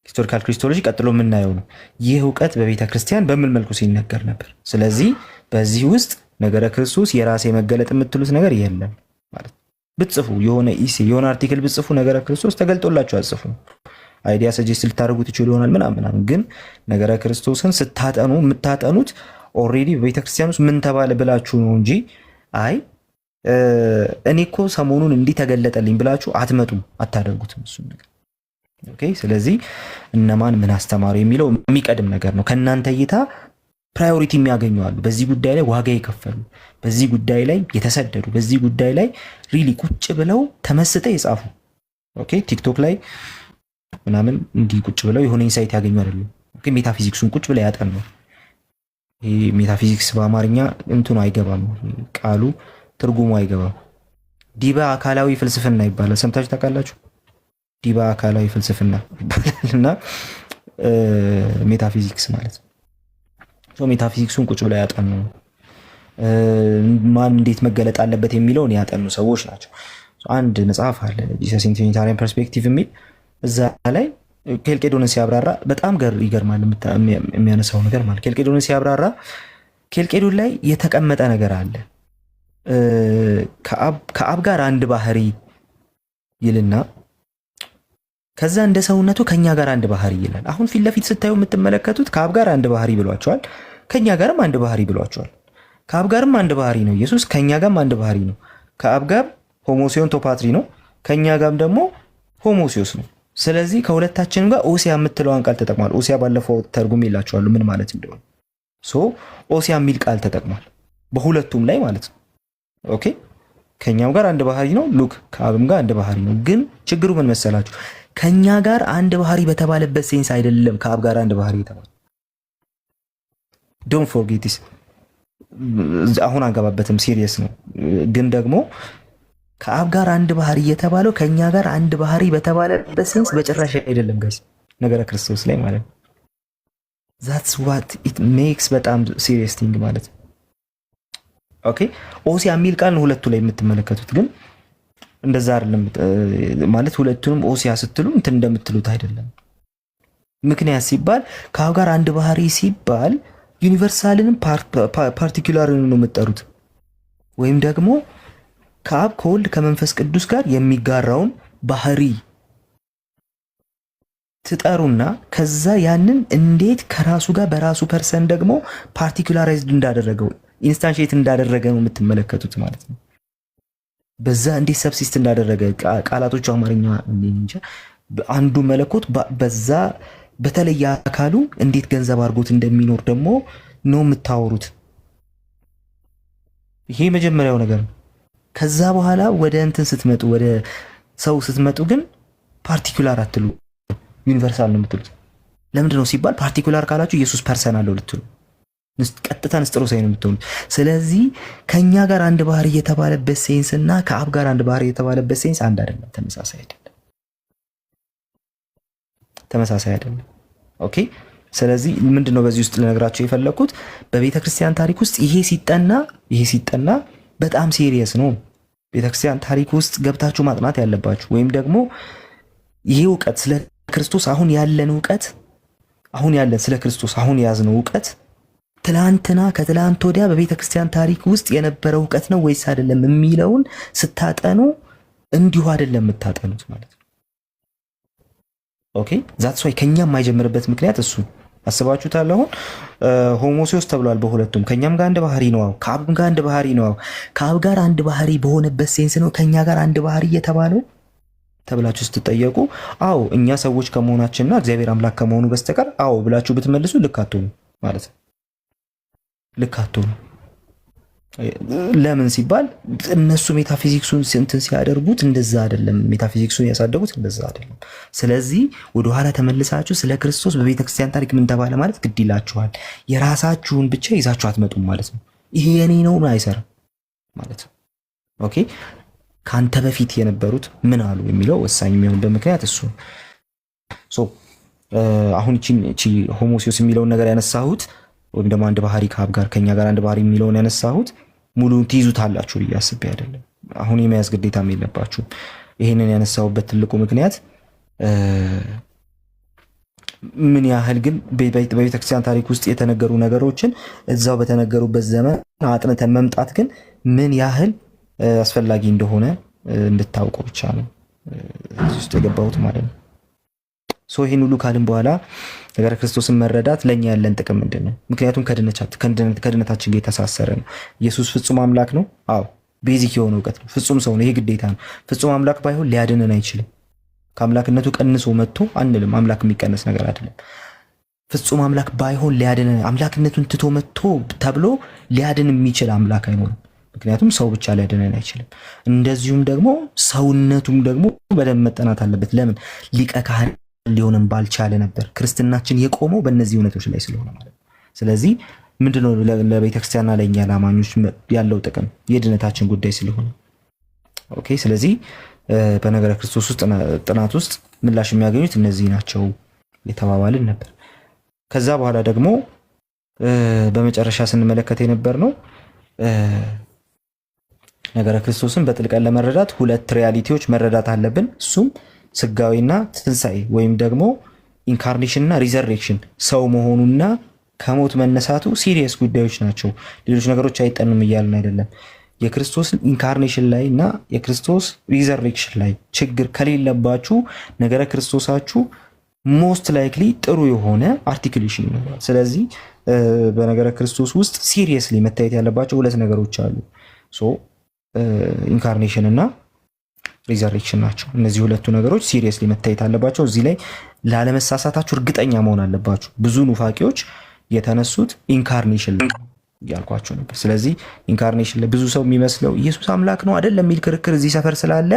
ሂስቶሪካል ክሪስቶሎጂ ቀጥሎ የምናየው ነው። ይህ እውቀት በቤተ ክርስቲያን በምን መልኩ ሲነገር ነበር? ስለዚህ በዚህ ውስጥ ነገረ ክርስቶስ የራሴ መገለጥ የምትሉት ነገር የለም ማለት ነው። ብትጽፉ የሆነ አርቲክል ብትጽፉ ነገረ ክርስቶስ ተገልጦላችሁ አጽፉ። አይዲያ ሰጀስት ልታደርጉ ትችሉ ይሆናል ምናምን። ግን ነገረ ክርስቶስን ስታጠኑ የምታጠኑት ኦልሬዲ በቤተ ክርስቲያን ውስጥ ምን ተባለ ብላችሁ ነው እንጂ አይ እኔ እኮ ሰሞኑን እንዲህ ተገለጠልኝ ብላችሁ አትመጡም፣ አታደርጉትም እሱን ነገር። ኦኬ። ስለዚህ እነማን ምን አስተማሩ የሚለው የሚቀድም ነገር ነው። ከእናንተ እይታ ፕራዮሪቲ የሚያገኙ አሉ። በዚህ ጉዳይ ላይ ዋጋ የከፈሉ፣ በዚህ ጉዳይ ላይ የተሰደዱ፣ በዚህ ጉዳይ ላይ ሪሊ ቁጭ ብለው ተመስጠ የጻፉ ኦኬ። ቲክቶክ ላይ ምናምን እንዲህ ቁጭ ብለው የሆነ ኢንሳይት ያገኙ አይደለም። ኦኬ። ሜታፊዚክሱን ቁጭ ብለው ያጠኑ። ይሄ ሜታፊዚክስ በአማርኛ እንትኑ አይገባም፣ ቃሉ ትርጉሙ አይገባም። ዲባ አካላዊ ፍልስፍና ይባላል። ሰምታችሁ ታውቃላችሁ? ዲባ አካላዊ ፍልስፍና ይባላልና ሜታፊዚክስ ማለት ነው። ሜታፊዚክሱን ቁጭ ብለው ያጠኑ፣ ማን እንዴት መገለጥ አለበት የሚለውን ያጠኑ ሰዎች ናቸው። አንድ መጽሐፍ አለ ጂሰስ ኢን ዩኒታሪያን ፐርስፔክቲቭ የሚል፣ እዛ ላይ ኬልቄዶንን ሲያብራራ በጣም ይገርማል የሚያነሳው ነገር ማለት። ኬልቄዶንን ሲያብራራ ኬልቄዶን ላይ የተቀመጠ ነገር አለ። ከአብ ጋር አንድ ባህሪ ይልና ከዛ እንደ ሰውነቱ ከኛ ጋር አንድ ባህሪ ይላል። አሁን ፊት ለፊት ስታዩ የምትመለከቱት ከአብ ጋር አንድ ባህሪ ብሏቸዋል፣ ከኛ ጋርም አንድ ባህሪ ብሏቸዋል። ከአብ ጋርም አንድ ባህሪ ነው ኢየሱስ፣ ከኛ ጋርም አንድ ባህሪ ነው። ከአብ ጋር ሆሞሲዮን ቶፓትሪ ነው፣ ከኛ ጋርም ደግሞ ሆሞሲዮስ ነው። ስለዚህ ከሁለታችንም ጋር ኦሲያ የምትለዋን ቃል ተጠቅሟል። ኦሲያ ባለፈው ተርጉም ይላቸዋል ምን ማለት እንደሆነ። ኦሲያ የሚል ቃል ተጠቅሟል በሁለቱም ላይ ማለት ነው። ኦኬ ከኛም ጋር አንድ ባህሪ ነው። ሉክ ከአብም ጋር አንድ ባህሪ ነው። ግን ችግሩ ምን መሰላችሁ? ከኛ ጋር አንድ ባህሪ በተባለበት ሴንስ አይደለም ከአብ ጋር አንድ ባህሪ የተባለ። ዶንት ፎርጌት ዲስ። አሁን አንገባበትም፣ ሲሪየስ ነው። ግን ደግሞ ከአብ ጋር አንድ ባህሪ የተባለው ከኛ ጋር አንድ ባህሪ በተባለበት ሴንስ በጭራሽ አይደለም ጋይስ፣ ነገረ ክርስቶስ ላይ ማለት ነው። ዛትስ ዋት ኢት ሜክስ በጣም ሲሪየስ ቲንግ ማለት ነው። ኦኬ ኦሲያ የሚል ቃል ነው ሁለቱ ላይ የምትመለከቱት፣ ግን እንደዛ አይደለም ማለት ሁለቱንም ኦሲያ ስትሉ እንትን እንደምትሉት አይደለም። ምክንያት ሲባል ከአብ ጋር አንድ ባህሪ ሲባል ዩኒቨርሳልንም ፓርቲኩላርን ነው የምትጠሩት፣ ወይም ደግሞ ከአብ ከወልድ ከመንፈስ ቅዱስ ጋር የሚጋራውን ባህሪ ትጠሩና ከዛ ያንን እንዴት ከራሱ ጋር በራሱ ፐርሰን ደግሞ ፓርቲኩላራይዝድ እንዳደረገው ኢንስታንሺየት እንዳደረገ ነው የምትመለከቱት ማለት ነው። በዛ እንዴት ሰብሲስት እንዳደረገ ቃላቶቹ አማርኛ እንጃ፣ አንዱ መለኮት በዛ በተለየ አካሉ እንዴት ገንዘብ አድርጎት እንደሚኖር ደግሞ ነው የምታወሩት። ይሄ መጀመሪያው ነገር ነው። ከዛ በኋላ ወደ እንትን ስትመጡ፣ ወደ ሰው ስትመጡ ግን ፓርቲኩላር አትሉ፣ ዩኒቨርሳል ነው የምትሉት። ለምንድን ነው ሲባል ፓርቲኩላር ካላችሁ ኢየሱስ ፐርሰን አለው ልትሉ፣ ቀጥታ ንስጥሮሳዊ ነው የምትሆኑት። ስለዚህ ከኛ ጋር አንድ ባህሪ የተባለበት ሴንስ እና ከአብ ጋር አንድ ባህሪ የተባለበት ሴንስ አንድ አይደለም፣ ተመሳሳይ አይደለም። ኦኬ ስለዚህ ምንድነው በዚህ ውስጥ ልነግራቸው የፈለኩት በቤተ ክርስቲያን ታሪክ ውስጥ ይሄ ሲጠና በጣም ሲሪየስ ነው። ቤተ ክርስቲያን ታሪክ ውስጥ ገብታችሁ ማጥናት ያለባችሁ፣ ወይም ደግሞ ይሄ እውቀት ስለ ክርስቶስ አሁን ያለን እውቀት ስለ ክርስቶስ አሁን ያዝነው እውቀት ትላንትና ከትላንት ወዲያ በቤተ ክርስቲያን ታሪክ ውስጥ የነበረ እውቀት ነው ወይስ አይደለም የሚለውን ስታጠኑ እንዲሁ አይደለም የምታጠኑት ማለት ነው። ኦኬ ዛትስ ዋይ ከኛ የማይጀምርበት ምክንያት እሱ አስባችሁታል። አሁን ሆሞሲዮስ ተብሏል በሁለቱም። ከኛም ጋር አንድ ባህሪ ነው፣ ከአብም ጋር አንድ ባህሪ ነው። ከአብ ጋር አንድ ባህሪ በሆነበት ሴንስ ነው ከኛ ጋር አንድ ባህሪ የተባለው ተብላችሁ ስትጠየቁ አዎ እኛ ሰዎች ከመሆናችንና እግዚአብሔር አምላክ ከመሆኑ በስተቀር አዎ ብላችሁ ብትመልሱ ልክ አትሆኑ ማለት ነው። ልክ አትሆኑ። ለምን ሲባል እነሱ ሜታፊዚክሱን እንትን ሲያደርጉት እንደዛ አይደለም፣ ሜታፊዚክሱን ያሳደጉት እንደዛ አይደለም። ስለዚህ ወደኋላ ተመልሳችሁ ስለ ክርስቶስ በቤተ ክርስቲያን ታሪክ ምን ተባለ ማለት ግድ ይላችኋል። የራሳችሁን ብቻ ይዛችሁ አትመጡም ማለት ነው። ይሄ የኔ ነው አይሰራም ማለት ነው። ኦኬ ካንተ በፊት የነበሩት ምን አሉ የሚለው ወሳኝ የሚሆንበት ምክንያት እሱ ሶ አሁን እቺ ሆሞሲዮስ የሚለውን ነገር ያነሳሁት ወይም ደግሞ አንድ ባህሪ ከአብ ጋር ከኛ ጋር አንድ ባህሪ የሚለውን ያነሳሁት ሙሉን ትይዙታላችሁ ብዬ አስቤ አይደለም። አሁን የመያዝ ግዴታም የለባችሁም። ይሄንን ያነሳሁበት ትልቁ ምክንያት ምን ያህል ግን በቤተክርስቲያን ታሪክ ውስጥ የተነገሩ ነገሮችን እዛው በተነገሩበት ዘመን አጥንተን መምጣት ግን ምን ያህል አስፈላጊ እንደሆነ እንድታውቁ ብቻ ነው እዚህ ውስጥ የገባሁት ማለት ነው። ሶ ይሄን ሁሉ ካልን በኋላ ነገረ ክርስቶስን መረዳት ለኛ ያለን ጥቅም ምንድነው? ምክንያቱም ከድነታችን ጋር የተሳሰረ ነው። ኢየሱስ ፍጹም አምላክ ነው። አዎ ቤዚክ የሆነ እውቀት ነው። ፍጹም ሰው ነው። ይሄ ግዴታ ነው። ፍጹም አምላክ ባይሆን ሊያድነን አይችልም። ከአምላክነቱ ቀንሶ መጥቶ አንልም። አምላክ የሚቀነስ ነገር አይደለም። ፍጹም አምላክ ባይሆን ሊያድነን፣ አምላክነቱን ትቶ መጥቶ ተብሎ ሊያድን የሚችል አምላክ አይኖርም። ምክንያቱም ሰው ብቻ ሊያድነን አይችልም። እንደዚሁም ደግሞ ሰውነቱም ደግሞ በደንብ መጠናት አለበት። ለምን ሊቀ ካህን ሊሆንም ባልቻለ ነበር። ክርስትናችን የቆመው በእነዚህ እውነቶች ላይ ስለሆነ ማለት ነው። ስለዚህ ምንድነው ለቤተክርስቲያንና ለእኛ ላማኞች ያለው ጥቅም? የድነታችን ጉዳይ ስለሆነ ኦኬ። ስለዚህ በነገረ ክርስቶስ ውስጥ ጥናት ውስጥ ምላሽ የሚያገኙት እነዚህ ናቸው የተባባልን ነበር። ከዛ በኋላ ደግሞ በመጨረሻ ስንመለከት የነበር ነው ነገረ ክርስቶስን በጥልቀት ለመረዳት ሁለት ሪያሊቲዎች መረዳት አለብን። እሱም ስጋዊና ትንሣኤ ወይም ደግሞ ኢንካርኔሽንና ሪዘሬክሽን፣ ሰው መሆኑና ከሞት መነሳቱ ሲሪየስ ጉዳዮች ናቸው። ሌሎች ነገሮች አይጠኑም እያልን አይደለም። የክርስቶስን ኢንካርኔሽን ላይ እና የክርስቶስ ሪዘሬክሽን ላይ ችግር ከሌለባችሁ ነገረ ክርስቶሳችሁ ሞስት ላይክሊ ጥሩ የሆነ አርቲኩሌሽን ይኖራል። ስለዚህ በነገረ ክርስቶስ ውስጥ ሲሪየስሊ መታየት ያለባቸው ሁለት ነገሮች አሉ። ኢንካርኔሽን እና ሪዘሬክሽን ናቸው። እነዚህ ሁለቱ ነገሮች ሲሪየስሊ መታየት አለባቸው። እዚህ ላይ ላለመሳሳታችሁ እርግጠኛ መሆን አለባችሁ። ብዙ ኑፋቂዎች የተነሱት ኢንካርኔሽን ላይ ያልኳቸው ነበር። ስለዚህ ኢንካርኔሽን ላይ ብዙ ሰው የሚመስለው ኢየሱስ አምላክ ነው አይደል የሚል ክርክር እዚህ ሰፈር ስላለ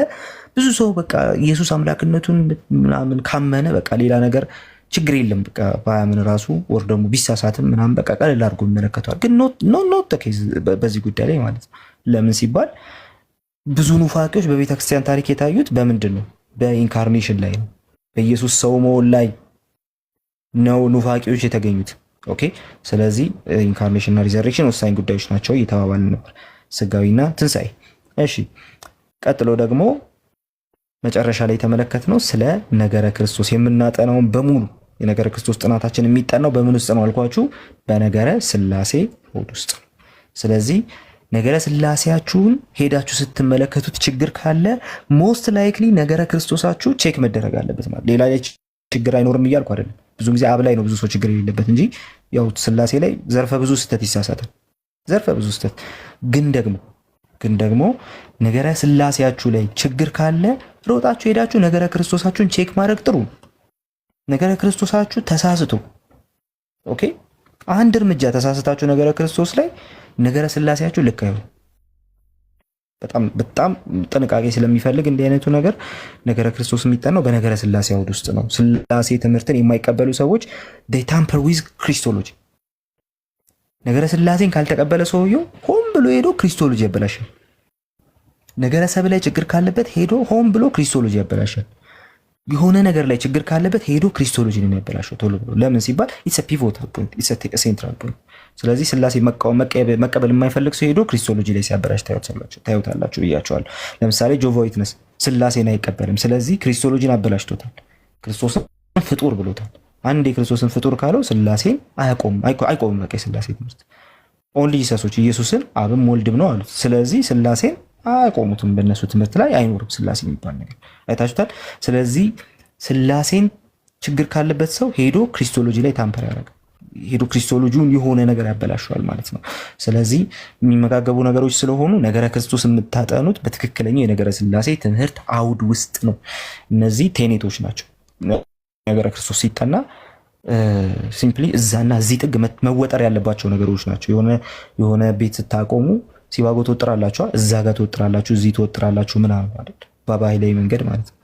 ብዙ ሰው በቃ ኢየሱስ አምላክነቱን ምናምን ካመነ በቃ ሌላ ነገር ችግር የለም በቃ ባያምን ራሱ ወር ደግሞ ቢሳሳትም ምናምን በቃ ቀለል አድርጎ ይመለከተዋል። ግን ኖት ኬዝ በዚህ ጉዳይ ላይ ማለት ነው። ለምን ሲባል ብዙ ኑፋቂዎች በቤተክርስቲያን ታሪክ የታዩት በምንድን ነው? በኢንካርኔሽን ላይ ነው። በኢየሱስ ሰው መሆን ላይ ነው ኑፋቂዎች የተገኙት። ኦኬ። ስለዚህ ኢንካርኔሽን እና ሪዘሬክሽን ወሳኝ ጉዳዮች ናቸው እየተባባልን ነበር፣ ስጋዊና ትንሣኤ። እሺ፣ ቀጥሎ ደግሞ መጨረሻ ላይ የተመለከትነው ስለ ነገረ ክርስቶስ የምናጠናውን በሙሉ የነገረ ክርስቶስ ጥናታችን የሚጠናው በምን ውስጥ ነው አልኳችሁ? በነገረ ሥላሴ ሆድ ውስጥ ነው። ስለዚህ ነገረ ሥላሴያችሁን ሄዳችሁ ስትመለከቱት ችግር ካለ ሞስት ላይክሊ ነገረ ክርስቶሳችሁ ቼክ መደረግ አለበት። ማለት ሌላ ላይ ችግር አይኖርም እያልኩ አይደለም። ብዙ ጊዜ አብ ላይ ነው ብዙ ሰው ችግር የሌለበት እንጂ ያው ሥላሴ ላይ ዘርፈ ብዙ ስህተት ይሳሳታል። ዘርፈ ብዙ ስህተት ግን ደግሞ ነገረ ሥላሴያችሁ ላይ ችግር ካለ ሮጣችሁ ሄዳችሁ ነገረ ክርስቶሳችሁን ቼክ ማድረግ ጥሩ። ነገረ ክርስቶሳችሁ ተሳስቶ ኦኬ፣ አንድ እርምጃ ተሳስታችሁ ነገረ ክርስቶስ ላይ ነገረ ሥላሴያችሁ ልክ አይሆን። በጣም ጥንቃቄ ስለሚፈልግ እንዲህ አይነቱ ነገር ነገረ ክርስቶስ የሚጠናው በነገረ ሥላሴ አውድ ውስጥ ነው። ሥላሴ ትምህርትን የማይቀበሉ ሰዎች they tamper with ክሪስቶሎጂ። ነገረ ሥላሴን ካልተቀበለ ሰውየው ሆን ብሎ ሄዶ ክሪስቶሎጂ ያበላሻል። ነገረ ሰብ ላይ ችግር ካለበት ሄዶ ሆን ብሎ ክሪስቶሎጂ ያበላሻል። የሆነ ነገር ላይ ችግር ካለበት ሄዶ ክሪስቶሎጂን ነው ያበላሸው ቶሎ ብሎ። ለምን ሲባል ኢትስ አ ፒቮታል ፖይንት፣ ኢትስ አ ሴንትራል ፖይንት። ስለዚህ ሥላሴ መቀበል የማይፈልግ ሰው ሄዶ ክሪስቶሎጂ ላይ ሲያበላሽ ታዩታላችሁ ብያቸዋለሁ። ለምሳሌ ጆቫ ዊትነስ ሥላሴን አይቀበልም። ስለዚህ ክሪስቶሎጂን አበላሽቶታል። ክርስቶስን ፍጡር ብሎታል። አንድ የክርስቶስን ፍጡር ካለው ሥላሴን አይቆምም። በቃ የሥላሴ ትምህርት ኦንሊ ጂሰሶች ኢየሱስን አብም ወልድም ነው አሉት። ስለዚህ ሥላሴን አያቆሙትም። በእነሱ ትምህርት ላይ አይኖርም ሥላሴ የሚባል ነገር አይታችሁታል። ስለዚህ ሥላሴን ችግር ካለበት ሰው ሄዶ ክሪስቶሎጂ ላይ ታምፐር ያደርጋል። ሄዶ ክሪስቶሎጂውን የሆነ ነገር ያበላሸዋል ማለት ነው። ስለዚህ የሚመጋገቡ ነገሮች ስለሆኑ ነገረ ክርስቶስ የምታጠኑት በትክክለኛው የነገረ ሥላሴ ትምህርት አውድ ውስጥ ነው። እነዚህ ቴኔቶች ናቸው። ነገረ ክርስቶስ ሲጠና ሲምፕሊ እዛና እዚህ ጥግ መወጠር ያለባቸው ነገሮች ናቸው። የሆነ ቤት ስታቆሙ ሲባጎ ትወጥራላችሁ፣ እዛ ጋር ትወጥራላችሁ፣ እዚህ ትወጥራላችሁ ምናምን ማለት በባህላዊ መንገድ ማለት ነው።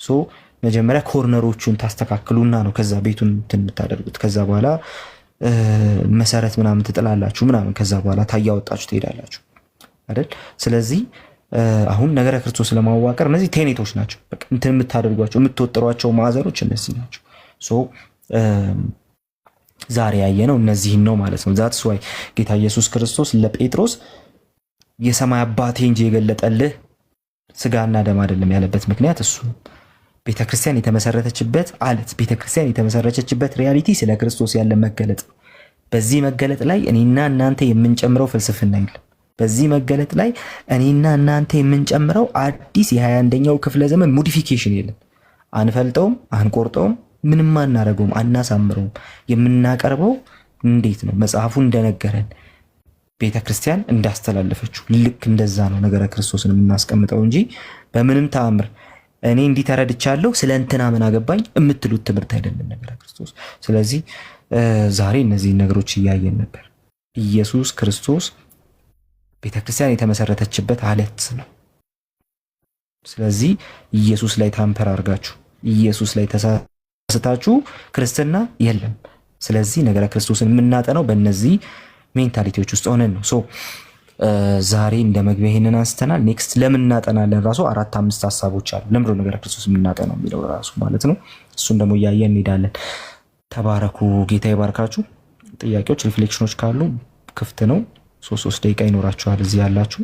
ሶ መጀመሪያ ኮርነሮቹን ታስተካክሉና ነው ከዛ ቤቱን እንትን የምታደርጉት። ከዛ በኋላ መሰረት ምናምን ትጥላላችሁ ምናምን፣ ከዛ በኋላ ታያወጣችሁ ትሄዳላችሁ አይደል? ስለዚህ አሁን ነገረ ክርስቶስ ለማዋቀር እነዚህ ቴኔቶች ናቸው። በቃ እንትን የምታደርጓቸው የምትወጥሯቸው ማዕዘኖች እነዚህ ናቸው። ሶ ዛሬ ያየነው እነዚህን ነው ማለት ነው። ዛትስ ዋይ ጌታ ኢየሱስ ክርስቶስ ለጴጥሮስ የሰማይ አባቴ እንጂ የገለጠልህ ስጋና ደም አይደለም ያለበት ምክንያት እሱ ቤተክርስቲያን የተመሰረተችበት አለት፣ ቤተክርስቲያን የተመሰረተችበት ሪያሊቲ ስለ ክርስቶስ ያለ መገለጥ። በዚህ መገለጥ ላይ እኔና እናንተ የምንጨምረው ፍልስፍና የለም። በዚህ መገለጥ ላይ እኔና እናንተ የምንጨምረው አዲስ የ21ኛው ክፍለ ዘመን ሞዲፊኬሽን የለም። አንፈልጠውም፣ አንቆርጠውም፣ ምንም አናረገውም፣ አናሳምረውም። የምናቀርበው እንዴት ነው? መጽሐፉ እንደነገረን ቤተ ክርስቲያን እንዳስተላለፈችው ልክ እንደዛ ነው ነገረ ክርስቶስን የምናስቀምጠው እንጂ በምንም ተአምር እኔ እንዲህ ተረድቻለሁ ስለ እንትና ምን አገባኝ የምትሉት ትምህርት አይደለም ነገረ ክርስቶስ። ስለዚህ ዛሬ እነዚህ ነገሮች እያየን ነበር። ኢየሱስ ክርስቶስ ቤተ ክርስቲያን የተመሰረተችበት አለት ነው። ስለዚህ ኢየሱስ ላይ ታምፐር አድርጋችሁ ኢየሱስ ላይ ተሳስታችሁ ክርስትና የለም። ስለዚህ ነገረ ክርስቶስን የምናጠነው በእነዚህ ሜንታሊቲዎች ውስጥ ሆነን ነው። ሶ ዛሬ እንደ መግቢያ ይሄንን አንስተናል። ኔክስት ለምን እናጠናለን ራሱ 4-5 ሀሳቦች አሉ። ለምንድነው ነገረ ክርስቶስ የምናጠናው የሚለው ራሱ ማለት ነው። እሱን ደግሞ እያየን እንሄዳለን። ተባረኩ። ጌታ ይባርካችሁ። ጥያቄዎች፣ ሪፍሌክሽኖች ካሉ ክፍት ነው። 3 ደቂቃ ይኖራችኋል። እዚህ ያላችሁ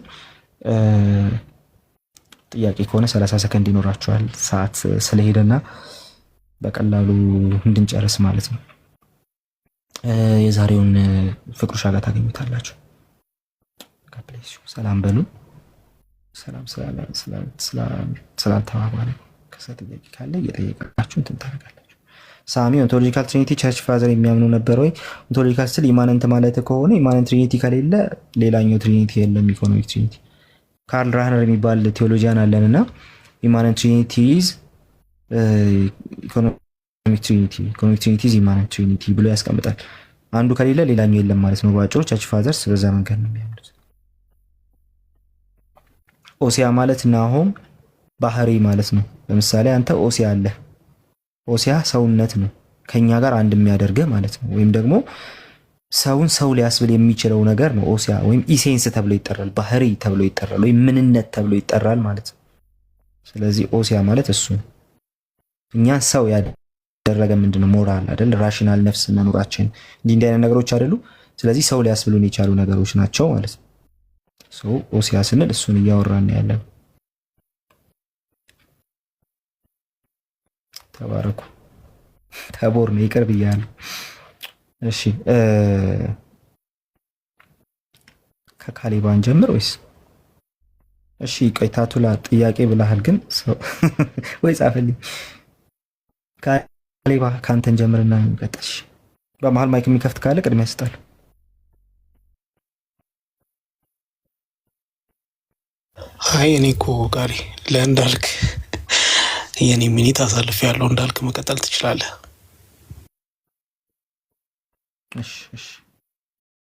ጥያቄ ከሆነ 30 ሰከንድ ይኖራችኋል። ሰዓት ስለሄደና በቀላሉ እንድንጨርስ ማለት ነው። የዛሬውን ፍቅሩ ሻጋ ታገኙታላችሁ። ሰላም በሉ። ሰላም ስላልተባባለ ከዛ ጥያቄ ካለ እየጠየቃችሁ እንትን ታደርጋላችሁ። ሳሚ ኦንቶሎጂካል ትሪኒቲ ቸርች ፋዘር የሚያምኑ ነበር ወይ? ኦንቶሎጂካል ስል ኢማነንት ማለት ከሆነ ኢማነንት ትሪኒቲ ከሌለ ሌላኛው ትሪኒቲ የለም፣ ኢኮኖሚክ ትሪኒቲ። ካርል ራህነር የሚባል ቴዎሎጂያን አለን እና ኢማነንት ትሪኒቲ ኢዝ ኢኮኖሚክ ትሪኒቲ ኢዝ ኢማነንት ትሪኒቲ ብሎ ያስቀምጣል። አንዱ ከሌለ ሌላኛው የለም ማለት ነው። ባጭሩ ቸርች ፋዘርስ በዛ መንገድ ነው የሚያምኑት። ኦሲያ ማለት ናሆም ባህሪ ማለት ነው። ለምሳሌ አንተ ኦሲያ አለ። ኦሲያ ሰውነት ነው፣ ከኛ ጋር አንድ የሚያደርገህ ማለት ነው። ወይም ደግሞ ሰውን ሰው ሊያስብል የሚችለው ነገር ነው ኦሲያ፣ ወይም ኢሴንስ ተብሎ ይጠራል፣ ባህሪ ተብሎ ይጠራል፣ ወይም ምንነት ተብሎ ይጠራል ማለት ነው። ስለዚህ ኦሲያ ማለት እሱ ነው። እኛን ሰው ያደረገ ምንድነው? ሞራል አይደል? ራሽናል ነፍስ መኖራችን እንዲህ አይነት ነገሮች አይደሉ? ስለዚህ ሰው ሊያስብሉን የቻሉ ነገሮች ናቸው ማለት ነው። ኦሲያ ስንል እሱን እያወራን ያለን። ተባረኩ። ተቦር ነው ይቅር ብያለሁ። እሺ ከካሌባን ጀምር ወይስ? እሺ ቆይ ታቱላ ጥያቄ ብለሃል ግን ወይ ጻፈልኝ። ካሌባ ካንተን ጀምርና እንቀጥል። በመሀል ማይክ የሚከፍት ካለ ቅድሚያ ይሰጣል። አይ እኔ እኮ ጋሪ ለእንዳልክ የኔ ሚኒት አሳልፍ ያለው እንዳልክ መቀጠል ትችላለህ። እሺ